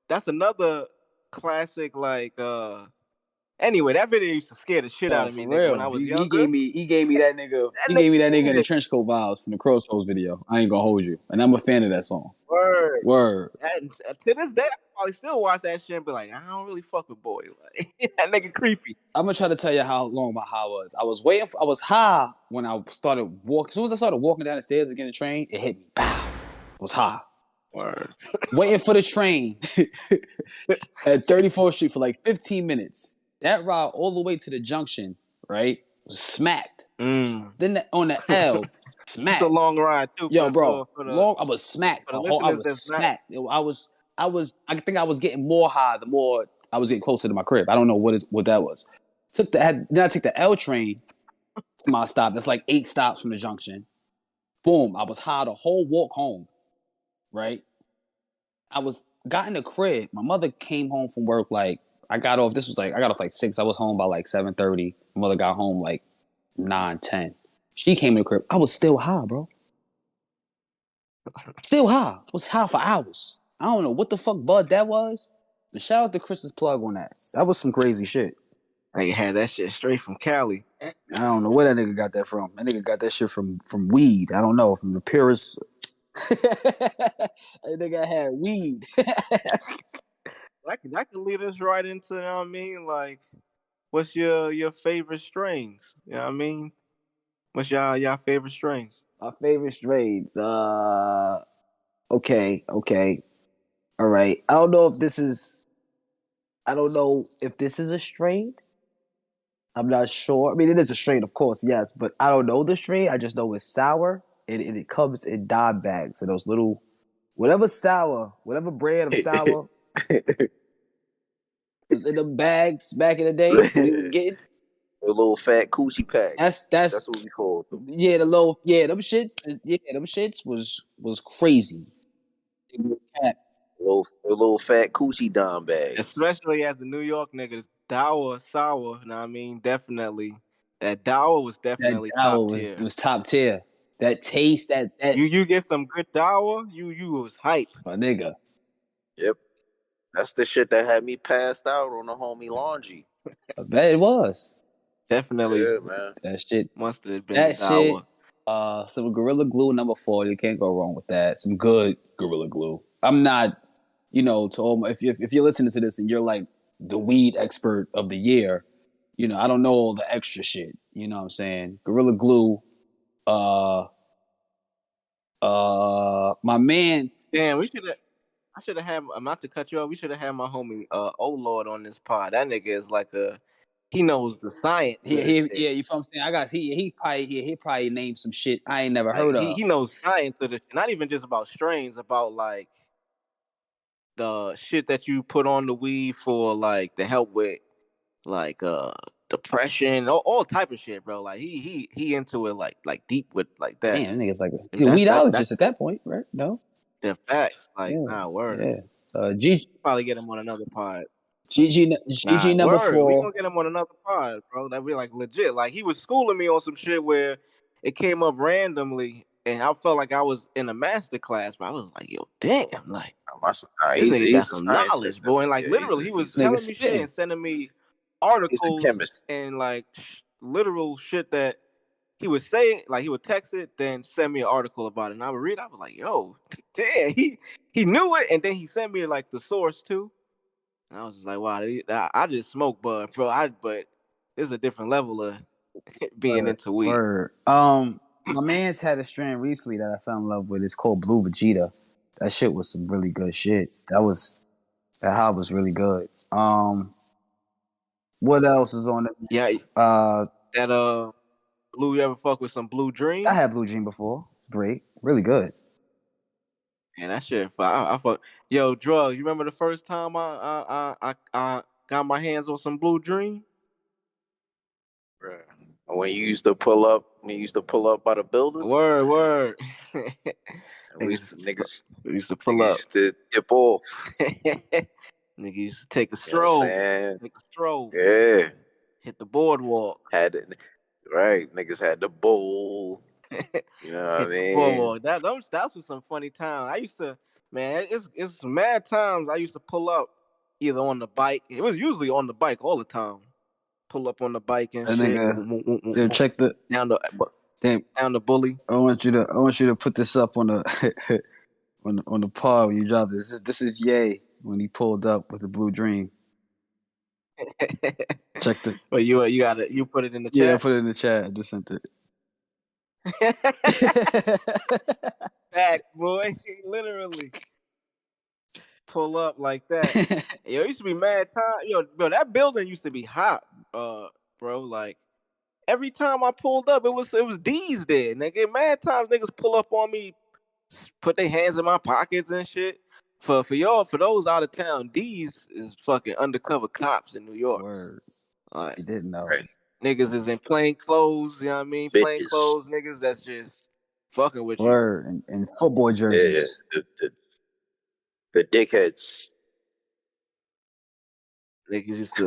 that's another classic, like, anyway, that video used to scare the shit out of me, nigga, when I was younger. He gave me that nigga. He gave me that nigga in the trench coat vibes from the Crossroads video. I ain't gonna hold you, and I'm a fan of that song. Word. To this day, I probably still watch that shit and be like, I don't really fuck with boy. Like, that nigga creepy. I'm gonna try to tell you how long my high was. I was high when I started walking. As soon as I started walking down the stairs to get the train, it hit me. Bow. I was high. Word. Waiting for the train at 34th Street for like 15 minutes. That ride all the way to the junction, right? Was smacked. Then on the L, smacked. It's a long ride too. Yo, bro, I was smacked. I was smacked. I think I was getting more high the more I was getting closer to my crib. I don't know what that was. Then I took the L train to my stop. That's like 8 stops from the junction. Boom, I was high the whole walk home. Right? Got in the crib. My mother came home from work like I got off like 6. I was home by like 7:30. My mother got home like 9, 10. She came in the crib. I was still high, bro. Still high. I was high for hours. I don't know what the fuck bud that was. But shout out to Chris's plug on that. That was some crazy shit. They had that shit straight from Cali. I don't know where that nigga got that from. That nigga got that shit from weed. I don't know, from the purest. That nigga had weed. That can lead us right into, you know what I mean? Like, what's your favorite strains? You know what I mean? What's y'all favorite strains? My favorite strains. Okay. All right. I don't know if this is a strain. I'm not sure. I mean, it is a strain, of course, yes, but I don't know the strain. I just know it's sour, and it comes in dime bags. So those little, whatever brand of sour was in the bags back in the day we was getting. The little fat coochie packs. That's what we call them. Yeah, them shits was crazy. Little fat coochie dime bags. Especially as a New York nigga, Dower, sour, you know what I mean? Definitely. That Dower was definitely top tier. Was top tier. That taste, that you get some good Dower, you was hype. My nigga. Yep. That's the shit that had me passed out on the homie laundry. I bet it was. Definitely. Yeah, man. That shit must have been that Dower. Shit. Some Gorilla Glue number 4. You can't go wrong with that. Some good Gorilla Glue. I'm not, to all my, if you're listening to this and you're like the weed expert of the year, I don't know all the extra shit. You know what I'm saying? Gorilla Glue. My man. Damn, I should have had. I'm not to cut you off. We should have had my homie O Lord on this pod. That nigga is like he knows the science. Yeah, you feel what I'm saying? I got he probably named some shit I ain't never heard of. He knows science of this. Not even just about strains, about like the shit that you put on the weed for like to help with like depression, all type of shit, bro. Like he into it like deep with like that. Damn, nigga's like a weedologist at that point, right? No, the facts, like word. Yeah, G probably get him on another pod. GG number word. 4. We gonna get him on another pod, bro. That be like legit. Like he was schooling me on some shit where it came up randomly, and I felt like I was in a master class, but I was like, yo, damn, like this nigga got some knowledge, boy. And like literally, he was telling me shit and sending me articles and like literal shit that he would say, like he would text it, then send me an article about it, and I would read it. I was like, yo, damn, he knew it, and then he sent me like the source too. And I was just like, wow, I just smoke bud, bro. But there's a different level of being into weed. My man's had a strain recently that I fell in love with. It's called Blue Vegeta. That shit was some really good shit. That high was really good. What else is on it? Yeah. That Blue, you ever fuck with some Blue Dream? I had Blue Dream before. Great, really good. Man, that shit. I fuck. Yo, drugs. You remember the first time I got my hands on some Blue Dream? Bruh. When you used to pull up by the building. Word. Niggas used to pull up. Used to dip off. Niggas used to take a stroll. Yeah. Hit the boardwalk. Niggas had the bowl. You know what I mean? That was some funny times. I used to, man, it's mad times I used to pull up either on the bike. It was usually on the bike all the time. Pull up on the bike and shit. Nigga, check the down the bully. I want you to put this up on the on the pod when you drop this. This is Ye when he pulled up with the Blue Dream. Check the. But you put it in the chat. Yeah, I put it in the chat. I just sent it. Back, boy. Literally pull up like that. Yo, it used to be mad time. Yo, bro, that building used to be hot, bro. Like every time I pulled up, it was D's there. Nigga, mad times niggas pull up on me, put their hands in my pockets and shit. For those out of town, D's is fucking undercover cops in New York. Word. Like, you didn't know. Right. Niggas is in plain clothes, you know what I mean? Plain clothes niggas that's just fucking with you. And football jerseys. Yeah, the dickheads. Niggas used to.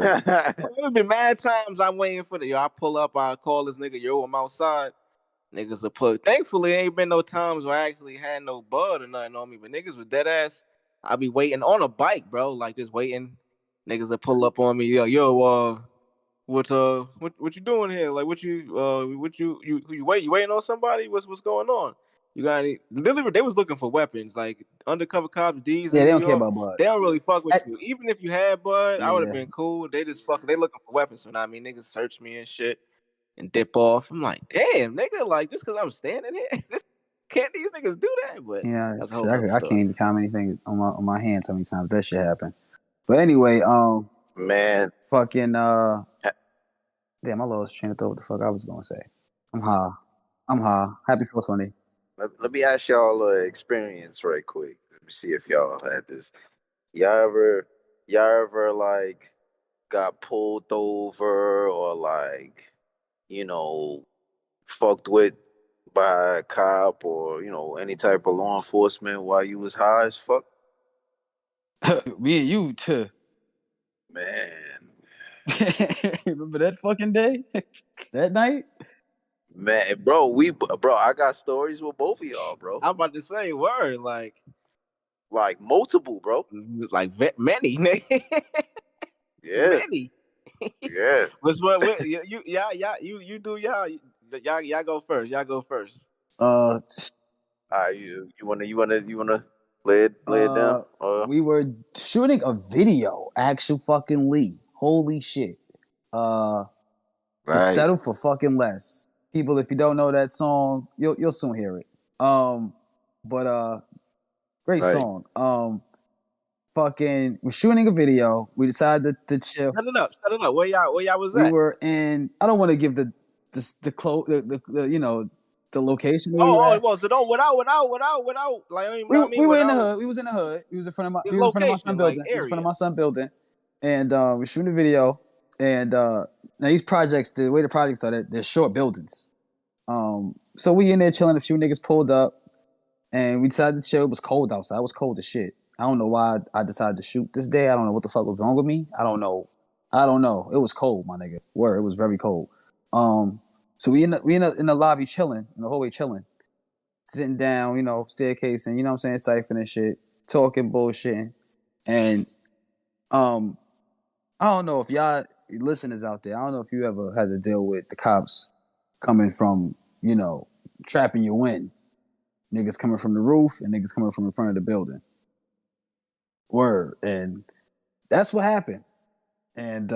It would be mad times I'm waiting for I pull up, I call this nigga, yo, I'm outside. Niggas will put. Thankfully, ain't been no times where I actually had no bud or nothing on me, but niggas with dead ass. I be waiting on a bike, bro, like just waiting. Niggas will pull up on me, yo, what you doing here? Like, you waiting on somebody? What's going on? You got any? Literally, they was looking for weapons, like undercover cops, D's. Yeah, they don't care about bud. They don't really fuck with you. Even if you had bud, I would have been cool. They just they looking for weapons. So now, I mean, niggas search me and shit and dip off. I'm like, damn, nigga, like just because I'm standing here, can't these niggas do that? But yeah, that's I can't even count anything on my hands how many times that shit happened. But anyway, man, fucking damn, I lost train of thought. What the fuck I was gonna say? I'm high. Happy 420. Let me ask y'all an experience right quick. Let me see if y'all had this. Y'all ever like got pulled over or like, fucked with by a cop or, any type of law enforcement while you was high as fuck? Me and you too. Man. Remember that fucking day? That night? Man, I got stories with both of y'all, bro. I'm about to say word like multiple, bro. Many, nigga. Yeah. Many. Yeah. What you do y'all go first. Y'all go first. You wanna lay it down? We were shooting a video, actual fucking Lee. Holy shit. For Right. Settle for Fucking Less. People, if you don't know that song, you'll soon hear it. But great Right. song. We're shooting a video. We decided to chill. Set it up. Where y'all was We at? were in. I don't want to give the location where we were Oh, at. it was. So don't without. Like I mean, We were in the without hood. We was in the hood. We was in front of my. the We was in front of my son location, like building. We was in front of area. my son building, and we're shooting a video. And now these projects, the way the projects are, they're short buildings. So we in there chilling. A few niggas pulled up, and we decided to chill. It was cold outside. It was cold as shit. I don't know why I decided to shoot this day. I don't know what the fuck was wrong with me. I don't know. It was cold, my nigga. Word, it was very cold. So we in the lobby chilling, in the hallway chilling, sitting down, staircasing, you know what I'm saying, siphoning shit, talking bullshit, and I don't know if y'all listeners out there. I don't know if you ever had to deal with the cops coming from, trapping you in. Niggas coming from the roof and niggas coming from in front of the building. Word. And that's what happened. And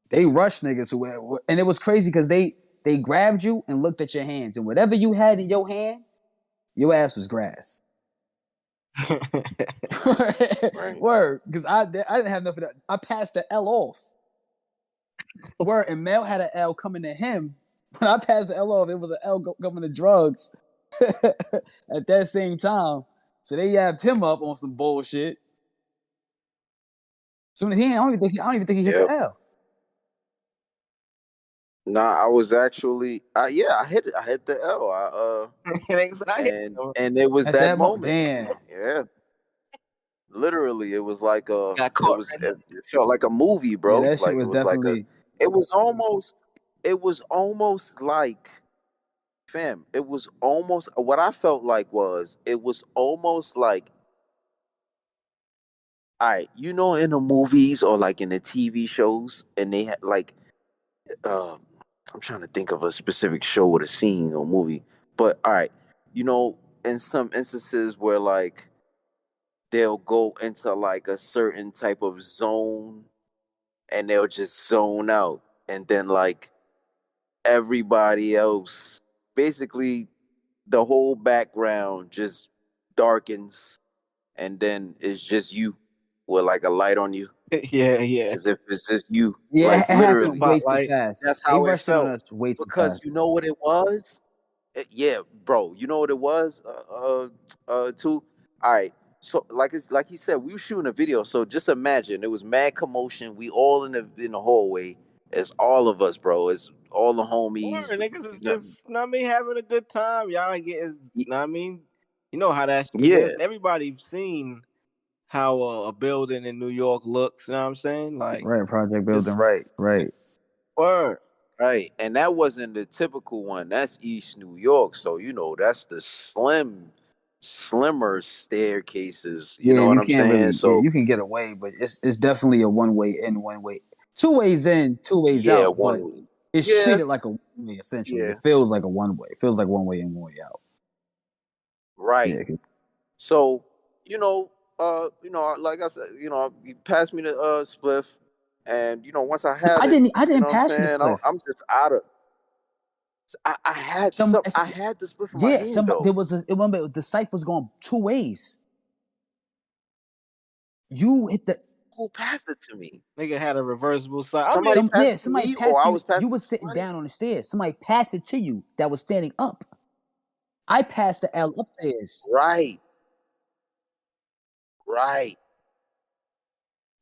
they rushed niggas who, and it was crazy because they grabbed you and looked at your hands. And whatever you had in your hand, your ass was grass. Right. Word. Because I didn't have nothing. I passed the L off. Word. And Mel had an L coming to him. When I passed the L off, it was an L coming to drugs at that same time. So they yabbed him up on some bullshit. Soon as I don't even think he hit the L. Nah, I was actually, I hit it. I hit the L. And it was At that that moment. damn. Yeah. Literally, it was like Got caught. it felt like a movie, bro. Yeah, that shit Like was definitely. it was almost like, fam. It was almost what I felt like was it was almost like, all right, in the movies or like in the TV shows, and they had like, I'm trying to think of a specific show or a scene or movie, but all right, in some instances where like they'll go into like a certain type of zone and they'll just zone out, and then like everybody else, basically the whole background just darkens, and then it's just you with like a light on you, Yeah. as if it's just you. Yeah, Like it happened literally, way too Spotlight. fast. that's They how it rushed in on felt. us way too Because fast. you know what it was? Yeah, bro. You know what it was? Too. All right. So like he said, we were shooting a video. So just imagine it was mad commotion. We all in the hallway. It's all of us, bro. It's all the homies. Niggas is just, having a good time. Y'all get, you know how that shit Yeah. is. Everybody's seen how a building in New York looks. You know what I'm saying? Like, Right, project building. just Right. word. Right. And that wasn't the typical one. That's East New York. So that's the slimmer staircases. You Yeah, know what you I'm can't saying? really. Yeah, So you can get away, but it's definitely a one way in, one way, two ways in, two ways yeah, out. But one. it's Yeah. treated like a one way. Essentially, Yeah. it feels like a one way. It feels like one way in, one way out. Right. Yeah. So, like I said, you passed me the spliff, and once I had I it, didn't. I you didn't know what I'm pass you the saying? spliff. I'm just out of. I had the spliff in my Yeah. hand though. There was a. Remember, the site was going two ways. You hit the. Who passed it to me? Nigga had a reversible side. Somebody passed it to Somebody me, or passed I you. was passing You it was to sitting somebody? down on the stairs. Somebody passed it to you that was standing up. I passed the L upstairs. Right.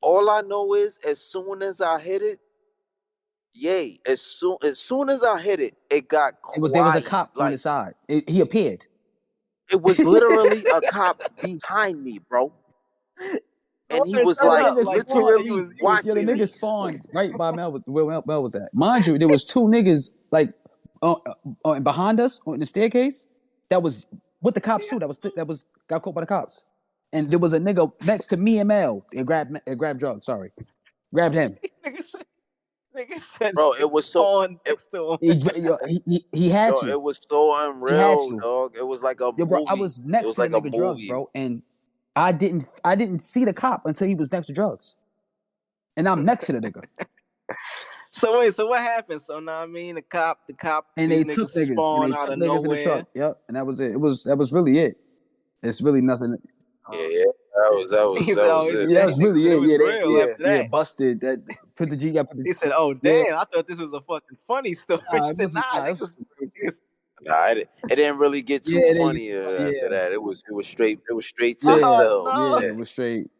all I know is as soon as I hit it, as soon as I hit it, it got quiet. There was a cop on the side. He appeared. It was literally a cop behind me, bro. And he was like literally watching the niggas spawned right by where Mel was at. Mind you, there was two niggas like behind us on the staircase that was with the cops too. That was got caught by the cops. And there was a nigga next to me and Mel. It grabbed drugs. Sorry, grabbed him. Nigga said, bro, it was so he had to. It was so unreal, dog. It was like a movie. Bro, I was next to the nigga drugs, bro, and I didn't see the cop until he was next to drugs, and I'm next to the nigga. So wait, so what happened? So now I mean, the cop, and they took niggas, in the truck. Yep, and that was it. That was really it. It's really nothing. Yeah, that was it. That was really it. Yeah, busted. That put the G. He said, "Oh damn, I thought this was a fucking funny story." He said, it didn't really get too funny after that. It was straight. It was straight to the cell. No. Yeah, it was straight.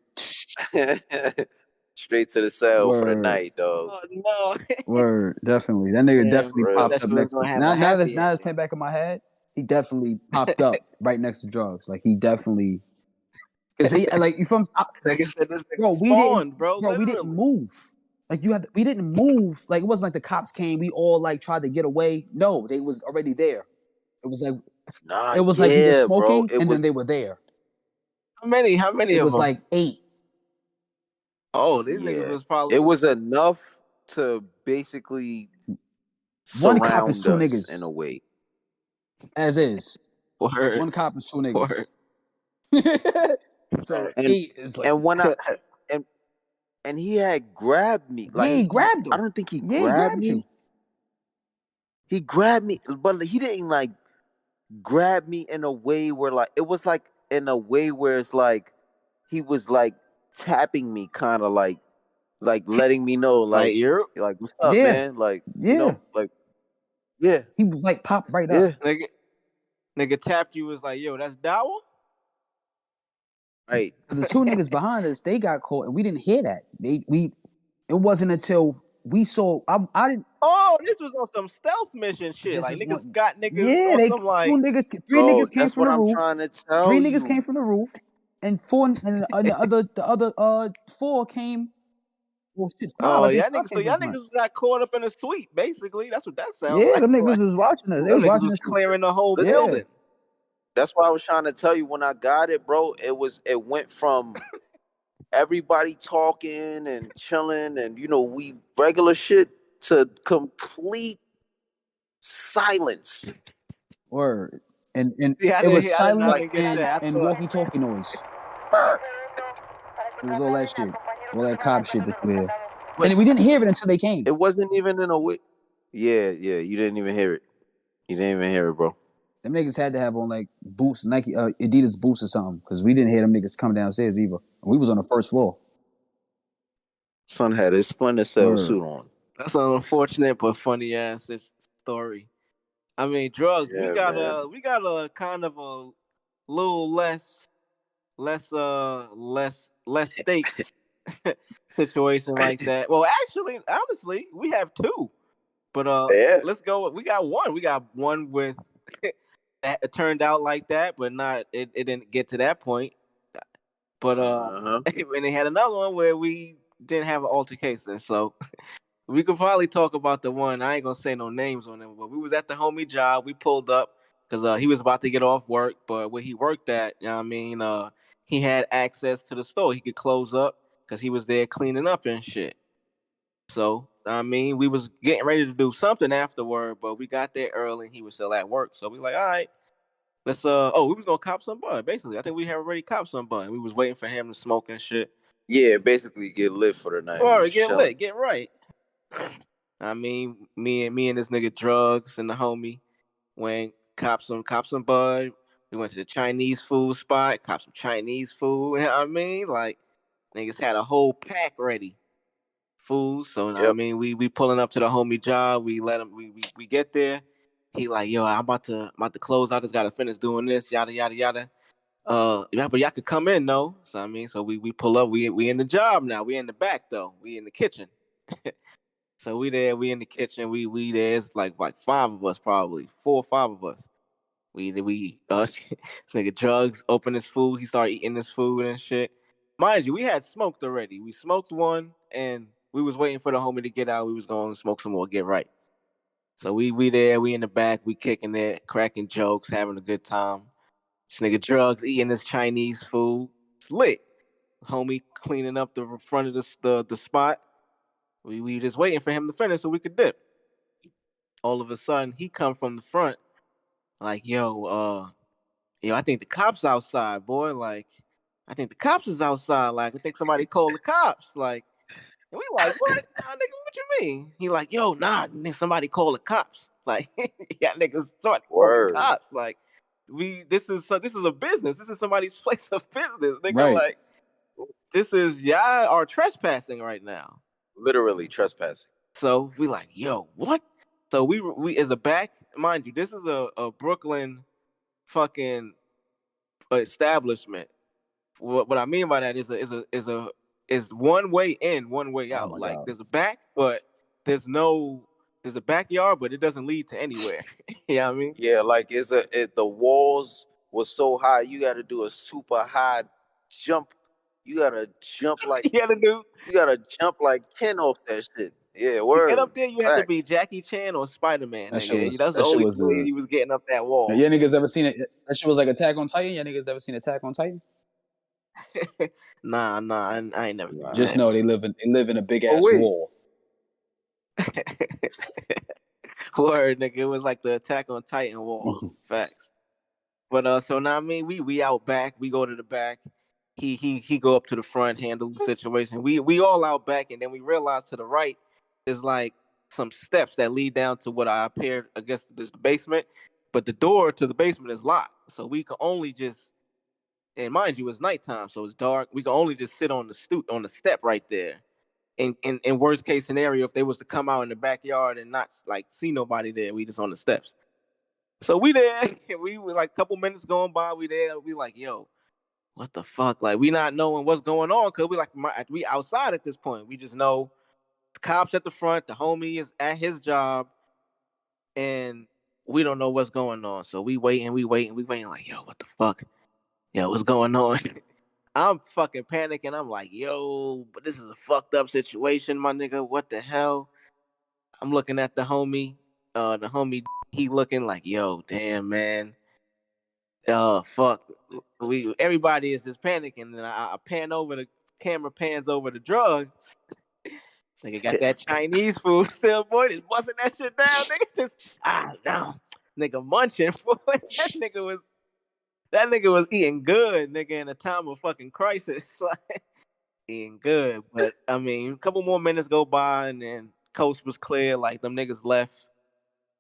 Straight to the cell for the night, dog. Oh no. Word, definitely. That nigga definitely popped up next to me. Now that's came back in my head. He definitely popped up right next to drugs. Like he definitely. Cause he like you from like I said, this bro, we didn't move. Like we didn't move. Like it wasn't like the cops came. We all like tried to get away. No, they was already there. It was like like we were smoking, bro, then they were there. How many? How many? It was like 8. Oh, these niggas was probably. It was enough to basically one cop is 2 us niggas in a way. As is. Word. One cop is 2 niggas. So 8 is like. And when and he had grabbed me. Like he grabbed him. I don't think he grabbed me. You. He grabbed me, but he didn't like grab me in a way where like it was like in a way where it's like he was like tapping me, kind of like letting me know like you're like what's up, man? Like you know, like he was like popped right up. Nigga tapped you, was like, yo, that's Dawa? Right. The 2 niggas behind us, they got caught, and we didn't hear that. It wasn't until we saw. I didn't. Oh, this was on some stealth mission shit. Like niggas got niggas. Yeah, they 2 niggas, 3 niggas came from the roof. Trying to tell 3 niggas came from the roof, and 4, and the other 4 came. Well, shit, y'all niggas got caught up in a suite. Basically, that's what that sounds like. Yeah, them niggas was watching us. They was watching us clearing the whole building. That's why I was trying to tell you when I got it, bro. It went from everybody talking and chilling and we regular shit to complete silence. Word. And it was silence and walkie-talkie noise. It was all that shit. All that cop shit to clear. And we didn't hear it until they came. It wasn't even in a way. Yeah, you didn't even hear it. You didn't even hear it, bro. Them niggas had to have on like boots, Nike, Adidas boots or something, because we didn't hear them niggas come downstairs either. We was on the first floor. Son had his Splinter Cell suit on. That's an unfortunate but funny ass story. I mean, drugs. Yeah, we got a kind of a little less stakes situation like that. Well, actually, honestly, we have 2. But let's go. We got one. We got one with that it turned out like that, but not it didn't get to that point. But and they had another one where we didn't have an altercation. So we could probably talk about the one. I ain't gonna say no names on him, but we was at the homie job. We pulled up because he was about to get off work, but where he worked at, he had access to the store. He could close up because he was there cleaning up and shit. So, we was getting ready to do something afterward, but we got there early and he was still at work. So we like, all right, let's, we was going to cop some bud, basically. I think we had already copped some bud. We was waiting for him to smoke and shit. Yeah, basically get lit for the night. Or get lit, get right. Me and this nigga Drugs and the homie went cop some bud. We went to the Chinese food spot, cop some Chinese food. You know what I mean? Like, niggas had a whole pack ready. Food, so we pulling up to the homie job. We let him. We get there. He like, yo, I'm about to close. I just gotta finish doing this. Yada yada yada. Yeah, but y'all could come in, no. So I mean, so we pull up. We in the job now. We in the back though. We in the kitchen. So we there. We in the kitchen. We there. It's like 5 of us, probably 4 or 5 of us. We this nigga drugs open his food. He started eating his food and shit. Mind you, we had smoked already. We smoked one, and we was waiting for the homie to get out. We was going to smoke some more, get right. So we there. We in the back. We kicking it, cracking jokes, having a good time. This nigga drugs eating this Chinese food. It's lit. Homie cleaning up the front of the spot. We just waiting for him to finish so we could dip. All of a sudden, he come from the front, like, yo, I think the cops outside, boy. Like, I think the cops is outside. Like, I think somebody called the cops. Like, and we like, what? Nah, nigga, what you mean? He like, yo, nah, somebody called the cops. Like, yeah, niggas somebody called the cops. Like, this is a business. This is somebody's place of business, nigga. Right. Like, this is y'all are trespassing right now. Literally trespassing. So we like, yo, what? So we as a back, mind you, this is a Brooklyn fucking establishment. What I mean by that is one way in, one way out. Oh Like God. there's a back, but there's a backyard, but it doesn't lead to anywhere. You know what I mean? Yeah, like the walls was so high, you got to do a super high jump. You gotta jump like You gotta jump like Ken off that shit. Yeah, to word. get up there, you have to be Facts. Jackie Chan or Spider-Man. That shit Nigga. was That's the that shit only was way he was getting up that wall. Yeah, niggas ever seen it? That shit was like Attack on Titan. Yeah, niggas ever seen Attack on Titan? Nah, I ain't never. Just know they live in a big ass wait. wall. Word, nigga. It was like the Attack on Titan wall. Facts. But so now I mean we out back. We go to the back. He go up to the front, handle the situation. We all out back, and then we realize to the right is like some steps that lead down to what I appeared. I guess there's the basement, but the door to the basement is locked. So we can only just, and mind you, it's nighttime, so it's dark. We can only just sit on the step right there. In worst case scenario, if they was to come out in the backyard and not like see nobody there, we just on the steps. So we there. We were like a couple minutes going by. We there. We like, yo, what the fuck? Like, we not knowing what's going on because we outside at this point. We just know the cops at the front. The homie is at his job, and we don't know what's going on. So we waiting. Like, yo, what the fuck? Yo, what's going on? I'm fucking panicking. I'm like, yo, but this is a fucked up situation, my nigga. What the hell? I'm looking at the homie. He looking like, yo, damn, man. Fuck. Everybody is just panicking, and I pan over the camera, pans over the drugs. This nigga got that Chinese food still, boy. Just busting that shit down, nigga. Just no, nigga munching. That nigga was eating good, nigga, in a time of fucking crisis. Like eating good, but I mean, a couple more minutes go by, and then coast was clear. Like them niggas left.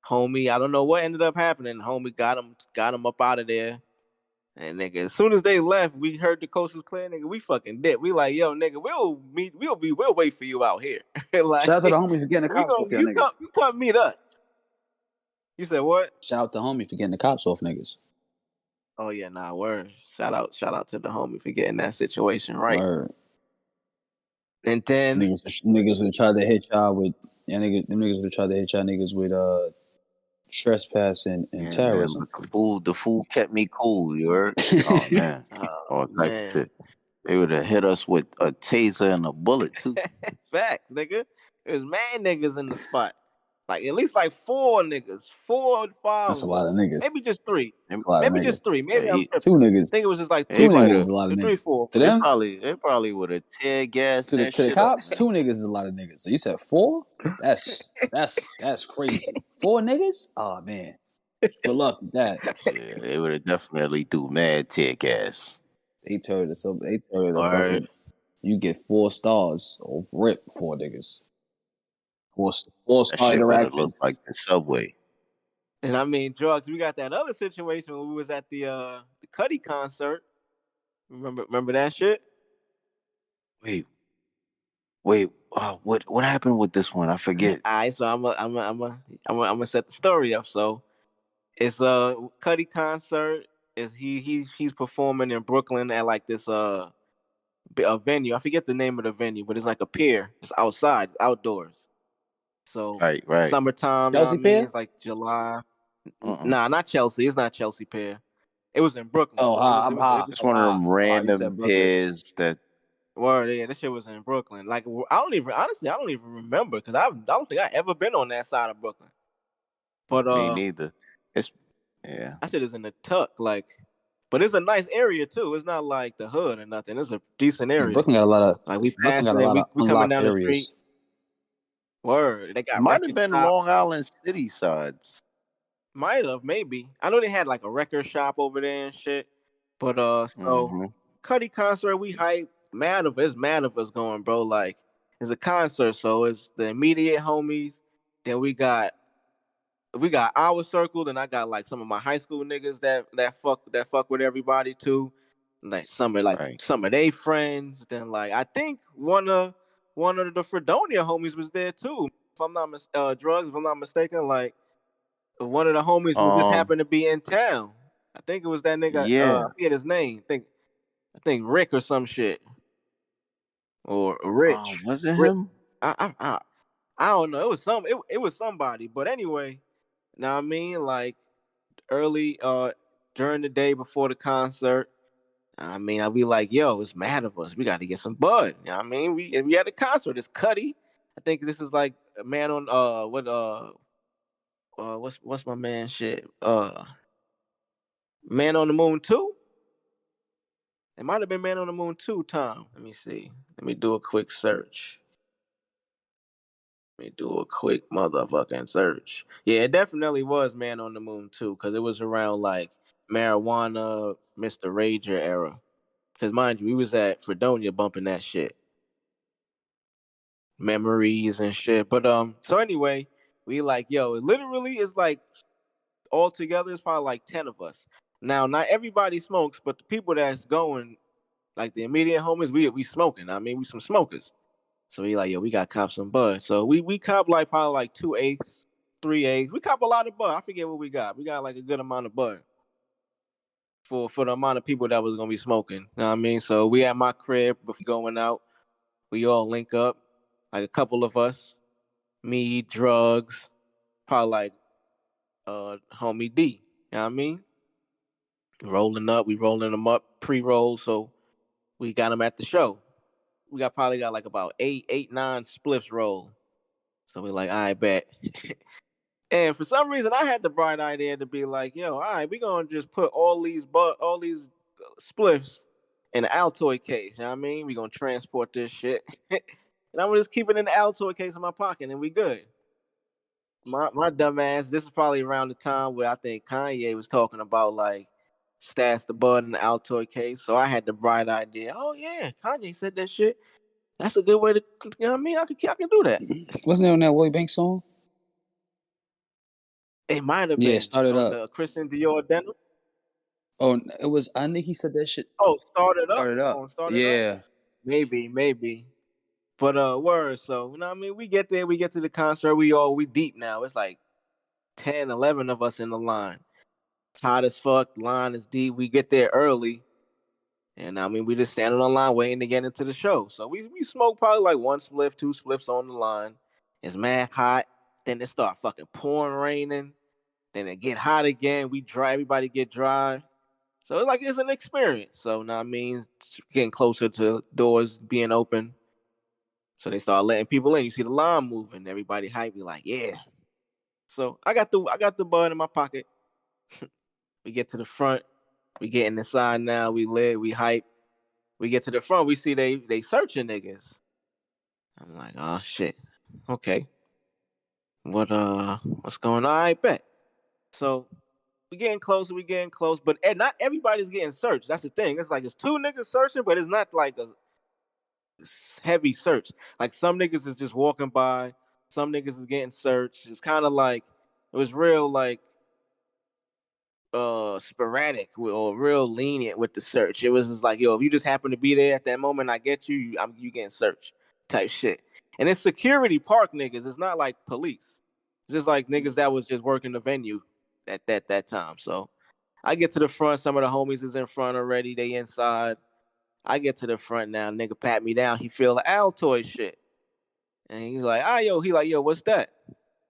Homie, I don't know what ended up happening. Homie got him up out of there. And nigga, as soon as they left, we heard the coast was clear, nigga. We fucking did. We like, yo, nigga, we'll wait for you out here. Like, Shout out to the homie for getting the cops off y'all niggas. You come meet us. You said what? Shout out to the homie for getting the cops off niggas. Oh yeah, nah, word. Shout out to the homie for getting that situation right. Word. And then niggas would try to hit y'all with niggas would try to hit y'all niggas with trespassing and terrorism. Man, the food kept me cool, you heard? Oh man. All type of shit. They would have hit us with a taser and a bullet too. Facts, nigga. There's mad niggas in the spot. Like at least like 4 niggas. 4 or 5. That's a lot of niggas. Maybe just 3. Maybe just 3. Maybe I'm 2 niggas. I think it was just like 2 niggas is a lot of niggas. 3, 4. To them? They probably would have tear gas to the cops. 2 niggas is a lot of niggas. So you said 4? That's crazy. 4 niggas? Oh man. Good luck with that. Yeah, they would have definitely do mad tear gas. They told us fucking. You get 4 stars off rip 4 niggas. 4 star interactions. Look like the subway. And I mean, drugs. We got that other situation when we was at the Cudi concert. Remember that shit? Wait. What happened with this one? I forget. All right, so I'm gonna set the story up. So it's a Cudi concert. is he's performing in Brooklyn at like this a venue. I forget the name of the venue, but it's like a pier. It's outside, it's outdoors. So Right. summertime, you know what I Chelsea mean? Pier? It's like July. Uh-uh. Nah, not Chelsea. It's not Chelsea Pier. It was in Brooklyn Oh, though. I'm high. Just I'm one of high. them I'm high. You random said Brooklyn. pairs that. Word, yeah, that shit was in Brooklyn. Like I don't even remember because I don't think I ever been on that side of Brooklyn. But Me neither. It's yeah. that shit is in the tuck, like. But it's a nice area too. It's not like the hood or nothing. It's a decent Yeah, area. Brooklyn got a lot of Like we Brooklyn got passing a it, lot of we coming unlocked down the street. areas. Word, they It got might have record been shop. Long Island City sides. Might have, maybe. I know they had like a record shop over there and shit. But so Mm-hmm. Cuddy concert, we hype. Mad of us going, bro. Like it's a concert, so it's the immediate homies. Then we got our circle. Then I got like some of my high school niggas that fuck with everybody too. Like Right. some of they friends. Then like I think one of the Fredonia homies was there too. If I'm not drugs, if I'm not mistaken, like one of the homies who just Um. happened to be in town. I think it was that nigga. Yeah. I forget his name. I think Rick or some shit or Rich. Was it Rick. him? I don't know. It was it was somebody. But anyway, now I mean like early during the day before the concert. I mean, I'll be like, yo, it's mad of us. We got to get some bud. You know what I mean? We had a concert. It's Cuddy. I think this is like a man on what's my man shit? Man on the Moon 2? It might have been Man on the Moon 2, Tom. Let me see. Let me do a quick search. Let me do a quick motherfucking search. Yeah, it definitely was Man on the Moon 2, because it was around like marijuana, Mr. Rager era. Because mind you, we was at Fredonia bumping that shit. Memories and shit. But so anyway, we like, yo, it literally is like all together it's probably like 10 of us. Now, not everybody smokes, but the people that's going, like the immediate homies, we smoking. I mean, we some smokers. So we like, yo, we got cop some bud. So we cop like probably like 2/8, 3/8. We cop a lot of bud. I forget what we got. We got like a good amount of bud for the amount of people that was gonna be smoking. You know what I mean? So we at my crib before going out. We all link up, like a couple of us, me, drugs, probably like homie D. You know what I mean? Rolling up, we rolling them up, pre-roll, so we got them at the show. We probably got like about eight, 9 spliffs roll. So we like, I bet. And for some reason, I had the bright idea to be like, yo, all right, we gonna just put all these spliffs in an Altoid case. You know what I mean? We gonna transport this shit, and I'm gonna just keep it in the Altoid case in my pocket, and we good. My dumb ass. This is probably around the time where I think Kanye was talking about like stash the bud in the Altoid case. So I had the bright idea. Oh yeah, Kanye said that shit. That's a good way to, you know what I mean? I can do that. Wasn't it on that Lloyd Banks song? It might have Yeah, been started on up. the Christian Dior denim. Oh, it was. I think he said that shit. Oh, started up. Started up. On started up. Yeah. Maybe. But word. So you know what I mean? We get there. We get to the concert. We deep now. It's like 10, 11 of us in the line. Hot as fuck. Line is deep. We get there early. And I mean, we just standing on line waiting to get into the show. So we smoke probably like 1 spliff, 2 spliffs on the line. It's mad hot. Then it start fucking pouring, raining. Then it get hot again. We dry. Everybody get dry. So it's an experience. So now I mean, it's getting closer to doors being open. So they start letting people in. You see the line moving. Everybody hype. Be like, yeah. So I got the bud in my pocket. We get to the front. We getting inside now. We lit. We hype. We get to the front. We see they searching niggas. I'm like, oh shit. Okay. What's going on? I bet. So we getting closer. We getting close. But not everybody's getting searched. That's the thing. It's like it's 2 niggas searching, but it's not like a heavy search. Like some niggas is just walking by. Some niggas is getting searched. It's kind of like it was real like sporadic or real lenient with the search. It was just like, yo, if you just happen to be there at that moment, I get you. You getting searched type shit. And it's security park niggas. It's not like police. It's just like niggas that was just working the venue at that time. So I get to the front. Some of the homies is in front already. They inside. I get to the front now. Nigga pat me down. He feel the Altoid shit. And he's like, yo, what's that?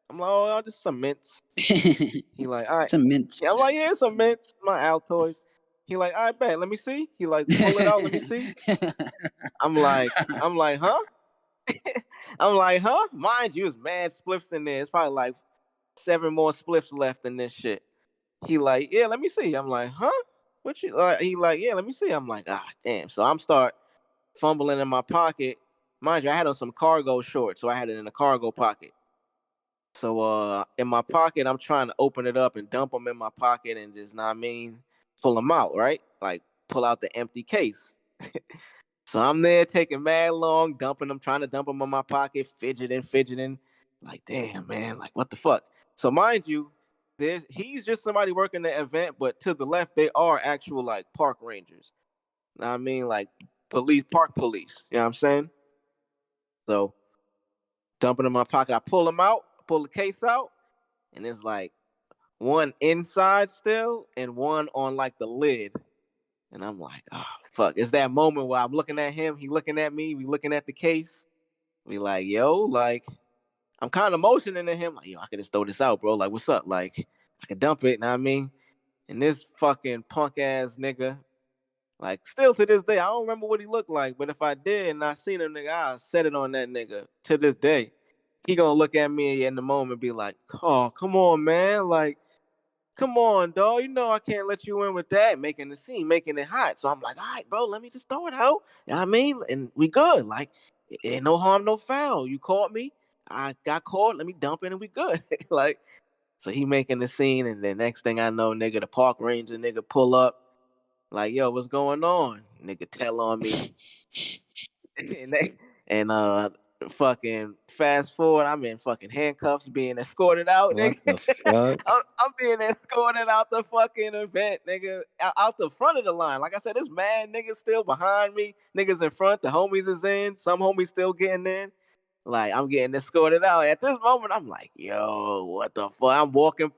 I'm like, oh, just some mints. He like, all right. Some mints. Yeah, I'm like, yeah, some mints, my Altoids. He like, all right, bet, let me see. He like, pull it out, let me see. I'm like, huh? I'm like, huh? Mind you, it's mad spliffs in there. It's probably like 7 more spliffs left in this shit. He like, yeah, let me see. I'm like, huh? What you like? He like, yeah, let me see. I'm like, damn. So I'm start fumbling in my pocket. Mind you, I had on some cargo shorts, so I had it in a cargo pocket. So in my pocket, I'm trying to open it up and dump them in my pocket and just, pull them out, right? Like pull out the empty case. So I'm there taking mad long, dumping them, trying to dump them in my pocket, fidgeting. Like, damn, man, like what the fuck? So mind you, he's just somebody working the event, but to the left, they are actual like park rangers. Like park police. You know what I'm saying? So dumping in my pocket, I pull them out, pull the case out, and it's like one inside still and one on like the lid. And I'm like, oh, fuck. It's that moment where I'm looking at him, he looking at me, we looking at the case. We like, yo, like, I'm kind of motioning to him, like, yo, I could just throw this out, bro. Like, what's up? Like, I could dump it, know what I mean? And this fucking punk ass nigga, like, still to this day, I don't remember what he looked like, but if I did and I seen him, nigga, I'll set it on that nigga to this day. He gonna look at me in the moment and be like, oh, come on, man. Like, come on, dog. You know I can't let you in with that, making the scene, making it hot. So I'm like, all right, bro, let me just throw it out. You know what I mean? And we good. Like, ain't no harm, no foul. You caught me. I got caught. Let me dump it and we good. Like, so he making the scene, and then next thing I know, nigga, the park ranger nigga pull up. Like, yo, what's going on? Nigga tell on me. and fucking fast forward, I'm in fucking handcuffs being escorted out, What nigga. the fuck? I'm being escorted out the fucking event, nigga. Out the front of the line. Like I said, there's mad niggas still behind me. Niggas in front. The homies is in. Some homies still getting in. Like, I'm getting escorted out. At this moment, I'm like, yo, what the fuck? I'm walking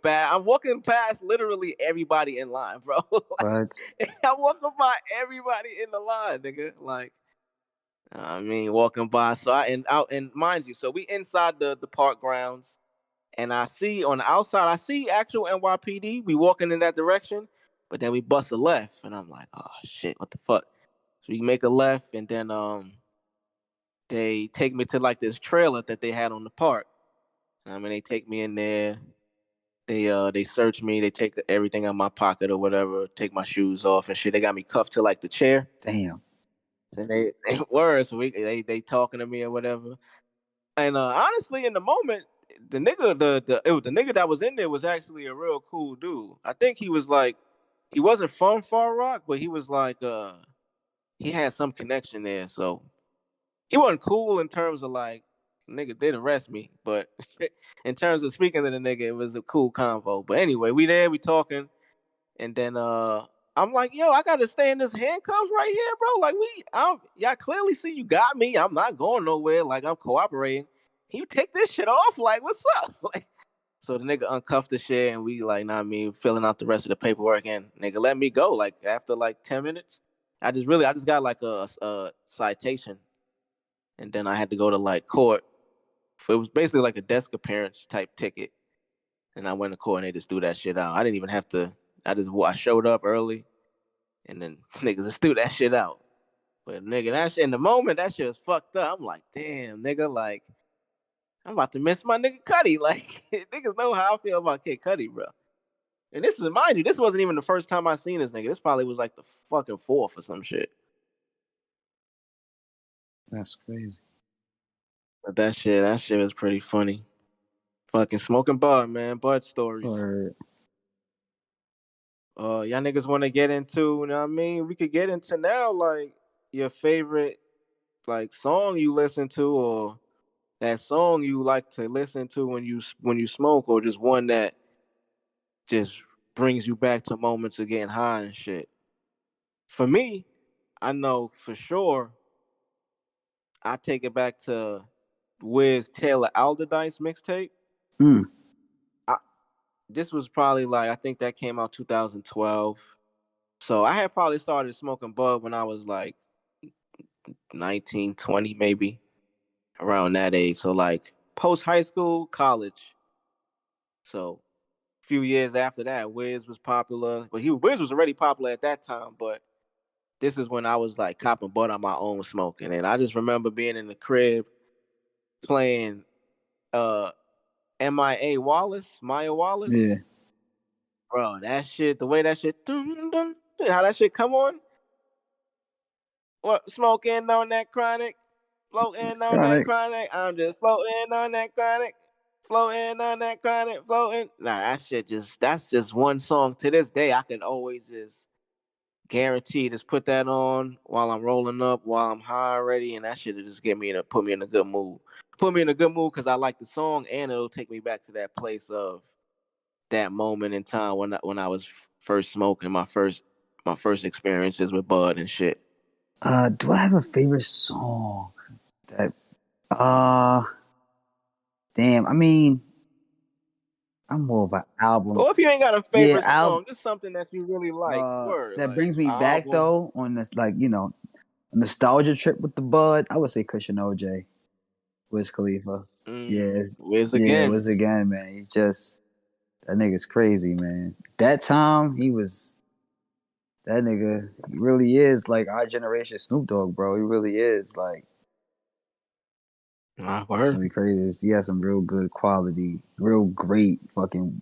past literally everybody in line, bro. Like, What? I'm walking by everybody in the line, nigga. Like, walking by. So and mind you, so we inside the park grounds, and I see on the outside, I see actual NYPD. We walking in that direction, but then we bust a left, and I'm like, oh shit, what the fuck? So we make a left, and then they take me to like this trailer that they had on the park. They take me in there. They search me. They take everything out of my pocket or whatever. Take my shoes off and shit. They got me cuffed to like the chair. Damn. And they were so they talking to me or whatever. And honestly, in the moment, the nigga the nigga that was in there was actually a real cool dude. I think he was like, he wasn't from Far Rock, but he was like he had some connection there. So he wasn't cool in terms of like, nigga did arrest me, but in terms of speaking to the nigga, it was a cool convo. But anyway, we talking, and then I'm like, yo, I gotta stay in this handcuffs right here, bro. Like y'all clearly see you got me. I'm not going nowhere. Like, I'm cooperating. Can you take this shit off? Like, what's up? Like, so the nigga uncuffed the shit, and we like, filling out the rest of the paperwork, and nigga let me go. Like, after like 10 minutes, I just got like a citation, and then I had to go to like court. It was basically like a desk appearance type ticket, and I went to court and they just threw that shit out. I didn't even have to. I showed up early, and then niggas just threw that shit out. But nigga, that shit in the moment, that shit was fucked up. I'm like, damn, nigga, like, I'm about to miss my nigga Cuddy. Like, niggas know how I feel about Kid Cudi, bro. And this is, mind you, this wasn't even the first time I seen this nigga. This probably was like the fucking fourth or some shit. That's crazy. But that shit was pretty funny. Fucking smoking bud, man. Bud stories. Or Y'all niggas want to get into, you know what I mean? We could get into now, like, your favorite, like, song you listen to, or that song you like to listen to when you smoke, or just one that just brings you back to moments of getting high and shit. For me, I know for sure I take it back to Wiz Taylor Alderdice mixtape. mm. this was probably like I think that came out 2012. So I had probably started smoking bud when I was like 19, 20 maybe, around that age. So like post high school, college. So a few years after that, Wiz was popular. But Wiz was already popular at that time, but this is when I was like copping bud on my own smoking. And I just remember being in the crib playing Maya Wallace. Yeah. Bro, that shit, the way that shit, dun, dun, dun, how that shit come on. What, smoking on that chronic, floating on that chronic. I'm just floating on that chronic, floating on that chronic, floating. Nah, that's just one song. To this day, I can always just guarantee just put that on while I'm rolling up, while I'm high already, and that shit will just put me in a good mood. Put me in a good mood because I like the song, and it'll take me back to that place of that moment in time when I was first smoking, my first experiences with bud and shit. Do I have a favorite song? That uh damn, I mean, I'm more of an album. Or if you ain't got a Yeah, favorite song, just something that you really like. Word, that like brings me back album. though on this, like, you know, nostalgia trip with the bud. I would say Cushion OJ, Wiz Khalifa. Wiz Yeah, again. Wiz again, man. He just, that nigga's crazy, man. That time that nigga, he really is like our generation Snoop Dogg, bro. He really is like Word. really crazy. He has some real good quality, real great fucking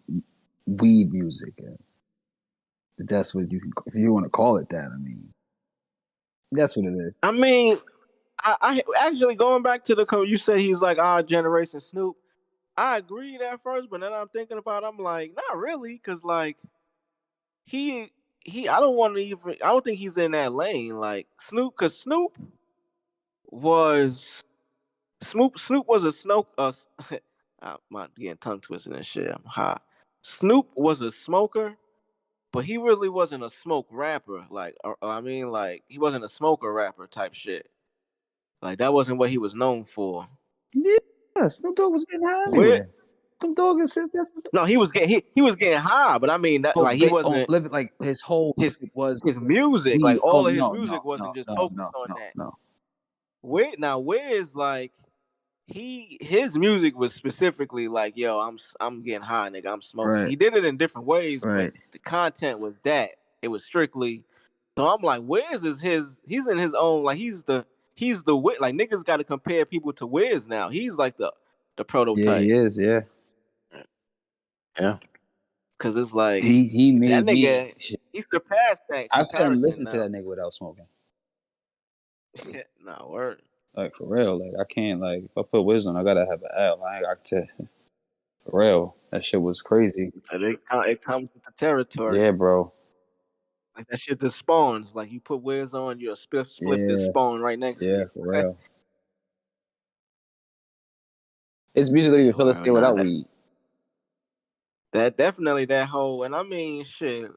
weed music. If that's what if you want to call it that. I mean, that's what it is. I mean, I actually going back to you said he's like our generation Snoop. I agreed at first, but then I'm thinking about it, I'm like, not really, because like he I don't think he's in that lane like Snoop, because was Snoop was a smoke. I'm getting tongue twisted and shit. I'm high. Snoop was a smoker, but he really wasn't a smoke rapper. Like, I mean, like he wasn't a smoker rapper type shit. Like that wasn't what he was known for. Yeah, Snoop Dogg was getting high Where? anyway. Snoop Dogg is his No, he was getting high, but I mean that like he wasn't living like his whole his music was music. Like weed. Oh all of his no, music no, wasn't no, just no, focused no, on no, that. no. Where is like his music was specifically like, yo, I'm getting high, nigga, I'm smoking. Right, He did it in different ways, but right. the content was that. It was strictly. So I'm like, Wiz is he's in his own, like he's the Wiz. Like niggas got to compare people to Wiz now. He's like the Yeah, he prototype. is. Yeah, Yeah. Cause it's like he that made me. nigga, he surpassed that I couldn't comparison listen to now. that nigga without smoking. Nah, word. Like for real. Like I can't. Like if I put wisdom, I gotta have an L. I can tell. For real, that shit was crazy. It comes with the territory. Yeah, bro. Like that shit just spawns. Like you put Wiz on, your spliff this Yeah, spawn right next to yeah, you. for real. His music don't even feel the Well, same nah, without weed. that definitely that whole, and I mean, shit,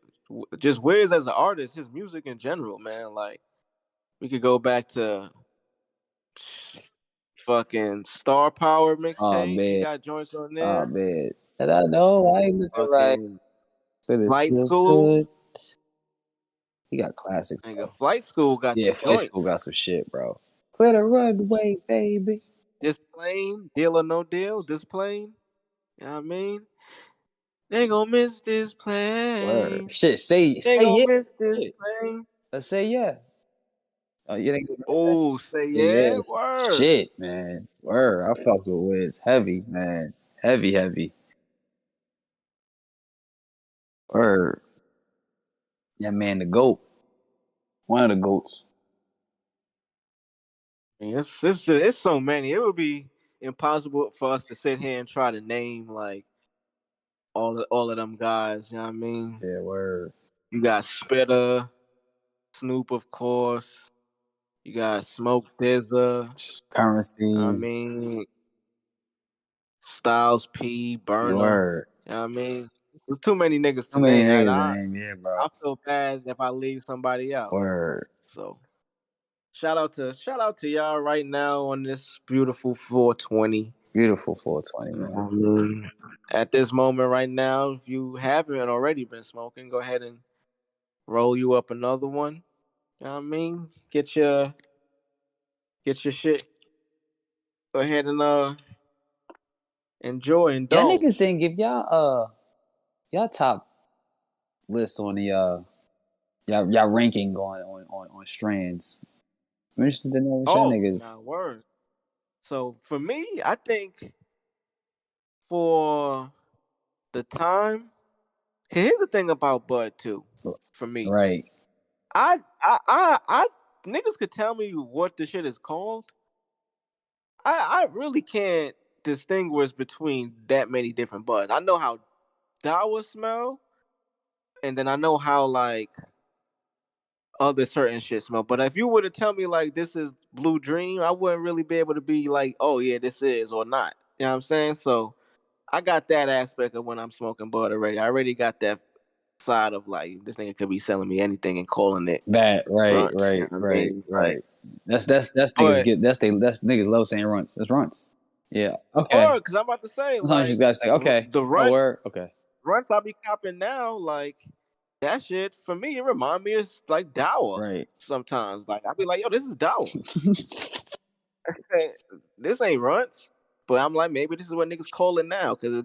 just Wiz as an artist, his music in general, man. Like we could go back to fucking Star Power Oh mixtape. He man, got joints on oh there. man. And I know I ain't living right, Fucking but it Flight feels School. good. He got classics, Nigga, bro. Flight School got Yeah, them Flight School joints. got some shit, bro. Clear the runway, baby. This plane, deal or no deal, this plane. You know what I mean? They gonna miss this Word. plane. Shit, They say gonna yeah. miss this Shit. plane. Let's say yeah. Oh, you think Oh, say yeah, yeah, yeah. word. Shit, man. Word. I fucked with Wiz. Heavy, man. Heavy, heavy. Word. Yeah, man, the GOAT. One of the GOATs. I mean, it's so many. It would be impossible for us to sit here and try to name like all of them guys. You know what I mean? Yeah, word. You got Spitter, Snoop, of course. You got Smoke Dizza. I Currency. mean, Styles P, Burner. Word. You know what I mean? There's too many niggas Too to many name. niggas to name, yeah, bro. I feel bad if I leave somebody out. Word. So shout out to y'all right now on this beautiful 420. Beautiful 420, man. At this moment right now, if you haven't already been smoking, go ahead and roll you up another one. You know what I mean? Get your shit. Go ahead and enjoy, Y'all niggas indulge. didn't give y'all top list on the y'all ranking on strands. I'm interested to know what y'all Oh, niggas. now word. So for me, I think for the time, here's the thing about Bud too. For me, Right. I niggas could tell me what the shit is called. I really can't distinguish between that many different buds. I know how Dawa smell, and then I know how like other certain shit smell. But if you were to tell me like this is Blue Dream, I wouldn't really be able to be like, oh yeah, this is or not. You know what I'm saying? So I got that aspect of when I'm smoking bud already. I already got that side of like this nigga could be selling me anything and calling it That right, runts. You know right, what I right, mean? Like, right. That's niggas but get that's niggas love saying runts. That's runts. Yeah. Okay. or because I'm about to say Sometimes you like just gotta say, okay, the oh run word, okay. runts I be copping now, like that shit for me, it remind me of like Dower. Right. Sometimes, like I be like, yo, this is Dower. This ain't runts, but I'm like, maybe this is what niggas call it now because it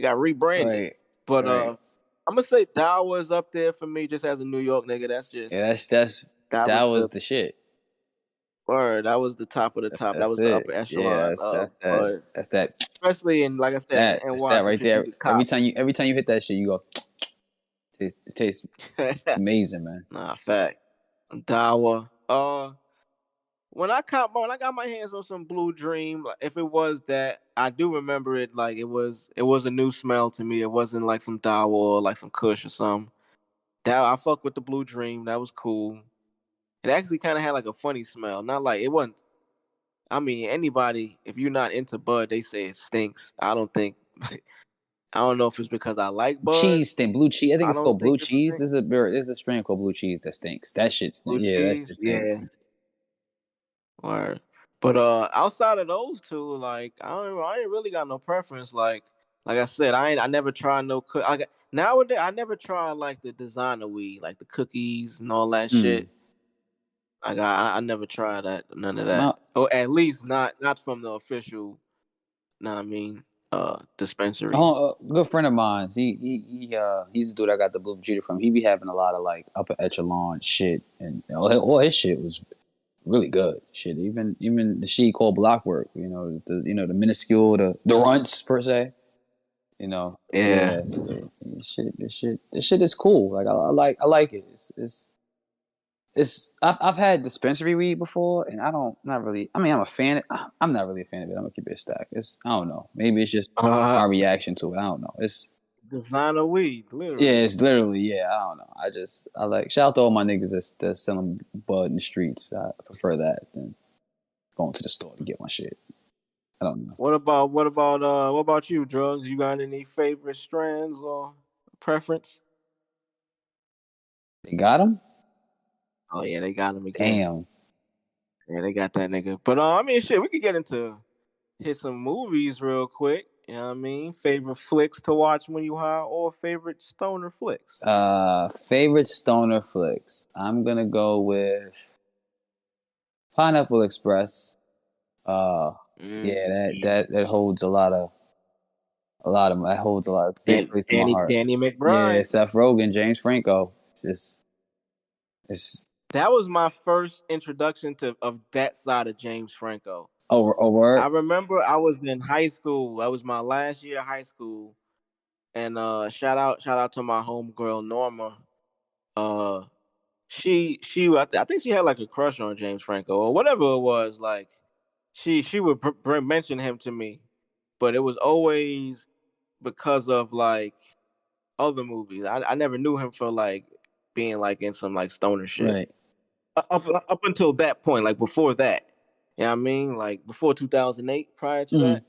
got rebranded. Right. But Right. I'm gonna say Dower is up there for me, just as a New York nigga. That's Yeah, just that was the shit. word. That was the top of the top. That That's was the it. upper Yeah, echelon of that's that especially in like I said in that's NY, that some right shit you there. could cop. Every time you hit that shit, you go it tastes it's amazing, man. Nah, fact. Dawa. When I got my hands on some Blue Dream, like, if it was that, I do remember it like it was a new smell to me. It wasn't like some Dawa or like some Kush or something. That I fuck with the Blue Dream. That was cool. It actually kind of had like a funny smell. Not like it wasn't. I mean, anybody if you're not into Bud, they say it stinks. I don't think. I don't know if it's because I like Bud. Cheese stink, blue cheese. I think I it's don't called think blue it cheese. stinks. There's a strain called blue cheese that stinks. That shit Blue stinks. Yeah, that cheese, shit yeah. stinks. Or, but outside of those two, like I ain't really got no preference. Like I said, I never tried no cook. Nowadays I never tried like the designer weed, like the cookies and all that shit. Like I never tried that, none of that, No, or at least not from the official. Know what I mean, dispensary. good friend of mine. He's the dude I got the blue cheetah from. He be having a lot of like upper echelon shit, and all his shit was really good. Shit, even the shit he called block work. The minuscule, the runts per se. Yeah. Yeah. So, this shit is cool. Like I like it. I've had dispensary weed before, and not really. I mean, I'm a fan. I'm not really a fan of it. I'm gonna keep it a stack. I don't know. Maybe it's just Uh, my reaction to it. I don't know. designer weed, Yeah, literally. it's literally yeah. I don't know. I like shout out to all my niggas that's selling bud in the streets. I prefer that than going to the store to get my shit. I don't know. What about you, drugs? You got any favorite strands or preference? They got them. Oh yeah, they got him again. Damn. Yeah, they got that nigga. But I mean, shit, we could get into hit some movies real quick. You know what I mean? Favorite flicks to watch when you high, or favorite stoner flicks? Favorite stoner flicks. I'm gonna go with Pineapple Express. Uh, yeah, that holds that holds a lot of place in my heart. Danny Yeah, McBride. Seth Rogen, James Franco. Just it's That was my first introduction to of that side of James Franco. I word. remember I was in high school. That was my last year of high school. And shout out to my homegirl Norma. Uh I think she had like a crush on James Franco or whatever it was. Like she would mention him to me, but it was always because of like other movies. I never knew him for like being like in some like stoner shit. Right. Up until that point, like before that. You know what I mean? Like before 2008, prior to Mm-hmm. that.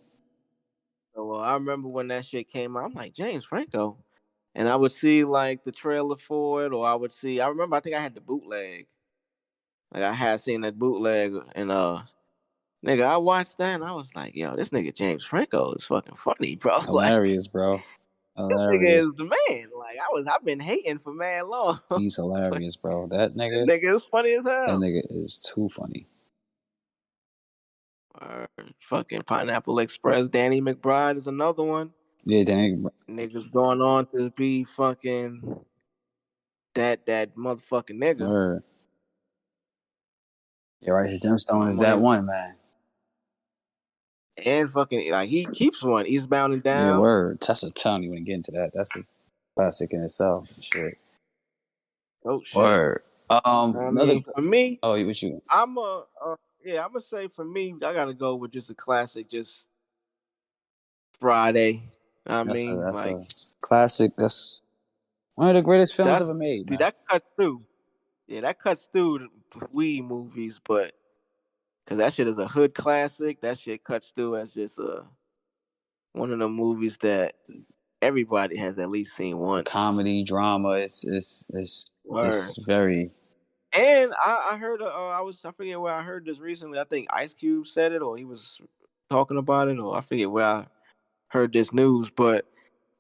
So I remember when that shit came out, I'm like, James Franco. And I would see like the trailer for it, or I remember I think I had the bootleg. Like I had seen that bootleg and Nigga, I watched that and I was like, yo, this nigga James Franco is fucking funny, bro. Like, Hilarious, bro. this nigga Hilarious. is the man. Like, I've been hating for mad long. He's But hilarious, bro. That that nigga, nigga is funny as that hell. nigga is too funny. Fucking Pineapple Express. Danny McBride is another one. Yeah, Danny. Niggas going on to be fucking that motherfucking nigga. Word. Yeah, Righteous Gemstone is One that of one, man. and fucking like he keeps one. Eastbound and Yeah, Down. word. That's a telling you when you get into that. That's a classic in itself. Shit. Oh shit. Word. I Another. mean, for me, Oh, what you? I'm gonna say for me, I gotta go with just a classic, just Friday. I mean, That's like a classic. That's one of the greatest films that's ever made, see man. that cuts through. Yeah, that cuts through the weed movies, but because that shit is a hood classic, that shit cuts through as just one of the movies that everybody has at least seen once. Comedy, drama. It's very. And I heard I forget where I heard this recently. I think Ice Cube said it, or he was talking about it, or I forget where I heard this news. But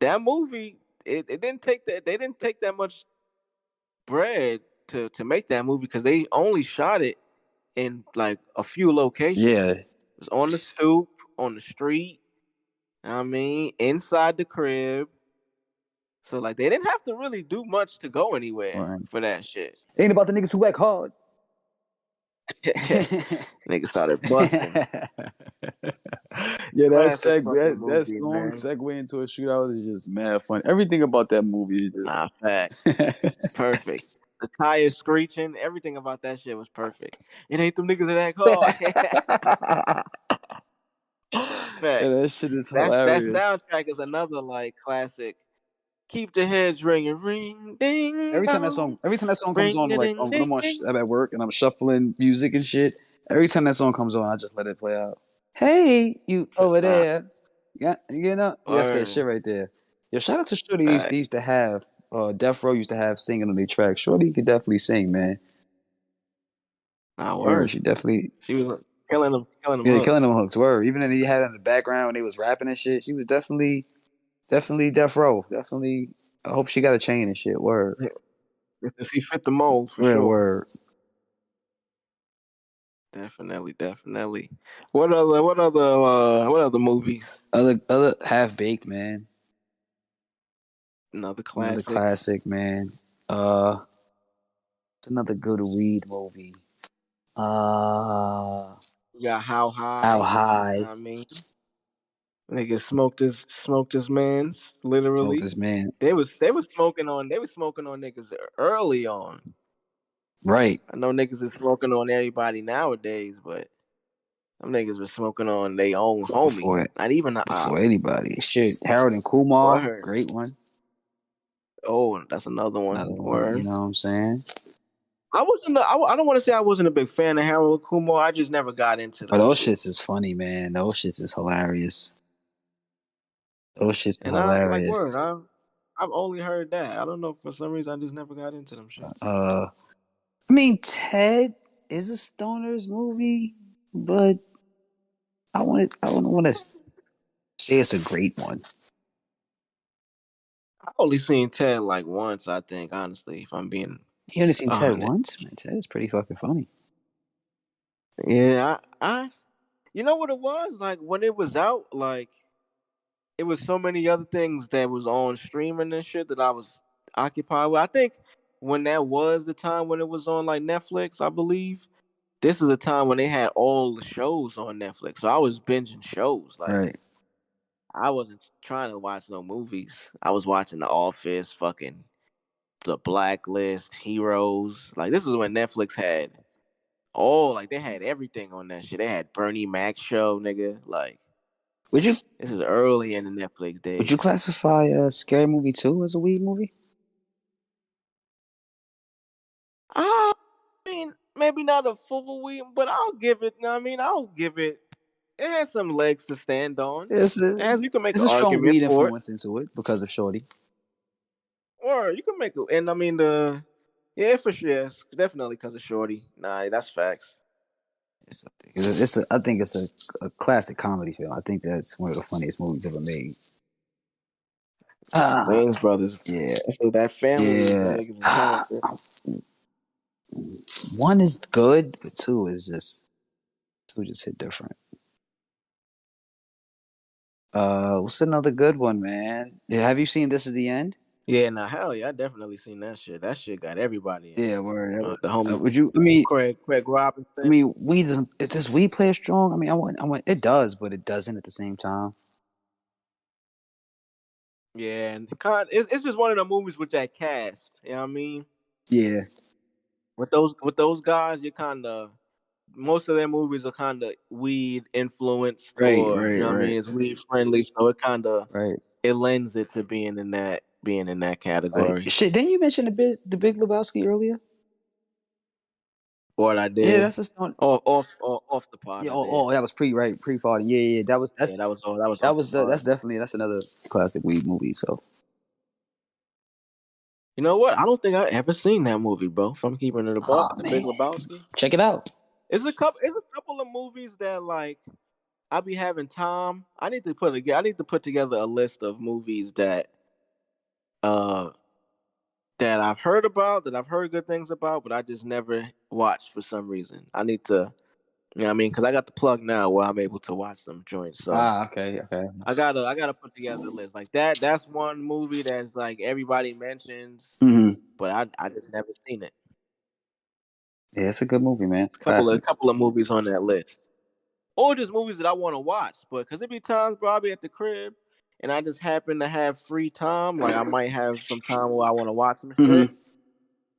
that movie, it didn't take that. They didn't take that much bread to make that movie because they only shot it in like a few locations. Yeah. It was on the stoop, on the street. I mean, inside the crib. So like they didn't have to really do much to go anywhere Right. for that shit. Ain't about the niggas who work hard. Nigga started busting. Yeah, Classic fucking that movie, song man. segue into a shootout is just mad fun. Everything about that movie is just Nah, fact. Perfect. The tires screeching, everything about that shit was perfect. It ain't them niggas in that car. Yeah, Fact. that shit is That hilarious. soundtrack is another like classic. Keep the heads ringing, ring, ding, dong. Every time that song comes Ring, on, like ding, when ding, ding. I'm at work and I'm shuffling music and shit. Every time that song comes on, I just let it play out. Hey, you over Nah, there? Yeah, you know that's that shit word. right there. Yo, shout out to Shorty. They Fact. used to have Death Row used to have singing on their track. Shorty could definitely sing, man. Nah, Word, word. she definitely She was killing them yeah, killing hooks. them hooks. Word, even if he had it in the background when they was rapping and shit, she was definitely Death Row. Definitely. I hope she got a chain and shit. Word, She fit the mold for real sure. word. Definitely, definitely. What other movies? Other Half Baked, man. Another Another classic. classic, man. It's another good weed movie. We got How How High. High? I mean, nigga smoked his man's Smoked literally. this man. They was smoking on niggas early on. Right. I know niggas is smoking on everybody nowadays, but them niggas was smoking on their own homie, Before not even the op. before anybody. Shit. Harold and Kumar, Word. great one. Oh, that's another one. Another one. You Word. know what I'm saying? I don't want to say I wasn't a big fan of Harold Kumar. I just never got into But them those shits shits. is funny, man. Those shits is hilarious. Those shits are And I like word. hilarious. I've only heard that. I don't know, for some reason I just never got into them shits. I mean, Ted is a stoner's movie, but I don't want to say it's a great one. I've only seen Ted like once, I think, honestly, if I'm being You only seen Ted 100. once? Man, Ted is pretty fucking funny. Yeah, I you know what it was? Like when it was out, like it was so many other things that was on streaming and shit that I was occupied with. I think when that was the time when it was on like Netflix, I believe. This is a time when they had all the shows on Netflix. So I was binging shows. Like Right. I wasn't trying to watch no movies. I was watching The Office, fucking The Blacklist, Heroes. Like this is when Netflix had like they had everything on that shit. They had Bernie Mac show, nigga. Like Would you this is early in the Netflix would you days. classify Scary Movie 2 as a weed movie? I mean, maybe not a full week, but I'll give it. I mean, I'll give it. It has some legs to stand on. You can make It's an a strong argument weed for it, influence into it because of Shorty. or you can make. And I mean, yeah, for sure, yes, definitely because of Shorty. Nah, that's facts. I think it's a classic comedy film. I think that's one of the funniest movies ever made. Wayans brothers. Yeah, So that family, yeah. them niggas is talented. One is good, but two just hit different. What's another good one, man? Yeah, have you seen This Is the End? Yeah, nah, hell yeah, I definitely seen that shit. That shit got everybody in Yeah, it. word. The homie Would you? I mean, Craig Robinson. weed doesn't. Does weed play strong? I mean, I want. It does, but it doesn't at the same time. Yeah, and it's just one of the movies with that cast. You know what I mean? Yeah. With those guys, you kind of most of their movies are kind of weed influenced, Right. or you Right. know what I Right. mean? It's weed friendly, so Right. it lends it to being in that Right. category. Shit. Didn't you mention the Big Lebowski earlier? What I Yeah, did that's just on. off the pod, Yeah. I did. That was pre party. Yeah. Yeah. Yeah, that was off the pod. That's another classic weed movie. So. You know what? I don't think I ever seen that movie, bro. If I'm keeping it a buck, Oh The Big man, Lebowski. check it out. It's a couple of movies that like I be having time. I need to put together a list of movies uh that I've heard about, that I've heard good things about, but I just never watched for some reason. I need to, you know what I mean? Because I got the plug now where I'm able to watch some joints. So Okay. I gotta put together a list like that. That's one movie that's like everybody mentions, Mm-hmm. but I just never seen it. Yeah, it's a good movie, man. It's a Classic. couple of movies on that list, or just movies that I want to watch. But because it be times, bro, I be at the crib and I just happen to have free time. Like I might have some time where I want to watch some shit. Mm-hmm.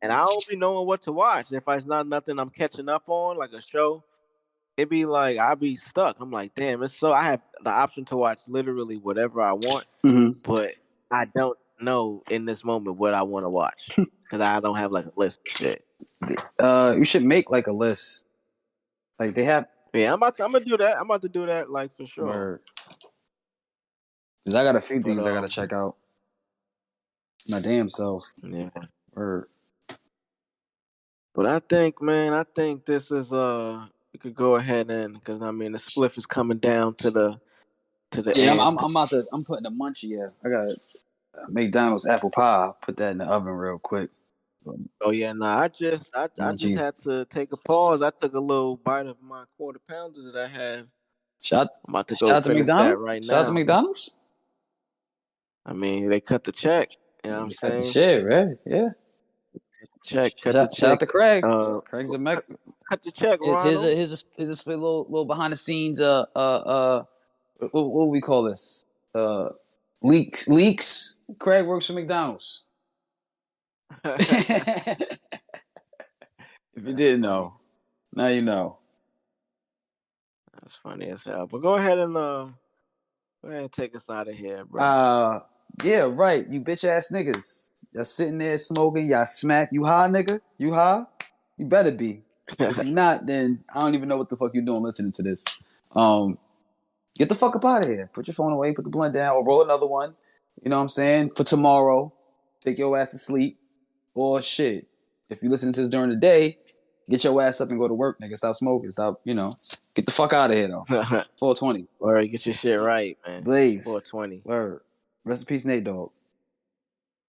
And I don't be knowing what to watch. If it's not nothing I'm catching up on, like a show, it be like I be stuck. I'm like, damn, it's so I have the option to watch literally whatever I want, Mm-hmm. but I don't know in this moment what I want to watch because I don't have like a list of shit. You should make like a list. Like they have. Yeah, I'm gonna do that. I'm about to do that, like for sure. Where, cause I got a few But things I gotta check out. My damn self. yeah. Or But I think, man, this is we could go ahead and because I mean the spliff is coming down to the yeah, end. I'm putting a munchie. Yeah, I got McDonald's apple pie. Put that in the oven real quick. Oh yeah, nah. I just Munchies. had to take a pause. I took a little bite of my quarter pounder that I have. Shout I'm about to shout go out to finish that McDonald's. right Shout out to now. McDonald's. I mean, they cut the check. You know what I'm They cut the saying? shit, right? Yeah. Cut the Shout out check. to Craig. Craig's a Mec. Cut the check, Here's Ronald. a little behind the scenes. What we call this? Leaks. Craig works for McDonald's. If you didn't know, now you know. That's funny as hell. But go ahead and take us out of here, bro. Yeah, right. You bitch ass niggas. Y'all sitting there smoking. Y'all smack. You high, nigga? You high? You better be. If you're not, then I don't even know what the fuck you're doing listening to this. Get the fuck up out of here. Put your phone away. Put the blunt down, or roll another one. You know what I'm saying? For tomorrow, take your ass to sleep. Or shit. If you listen to this during the day, get your ass up and go to work, nigga. Stop smoking. Stop. Get the fuck out of here though. 420. Or get your shit right, man. Blaze. 420. Word. Rest in peace, Nate Dogg.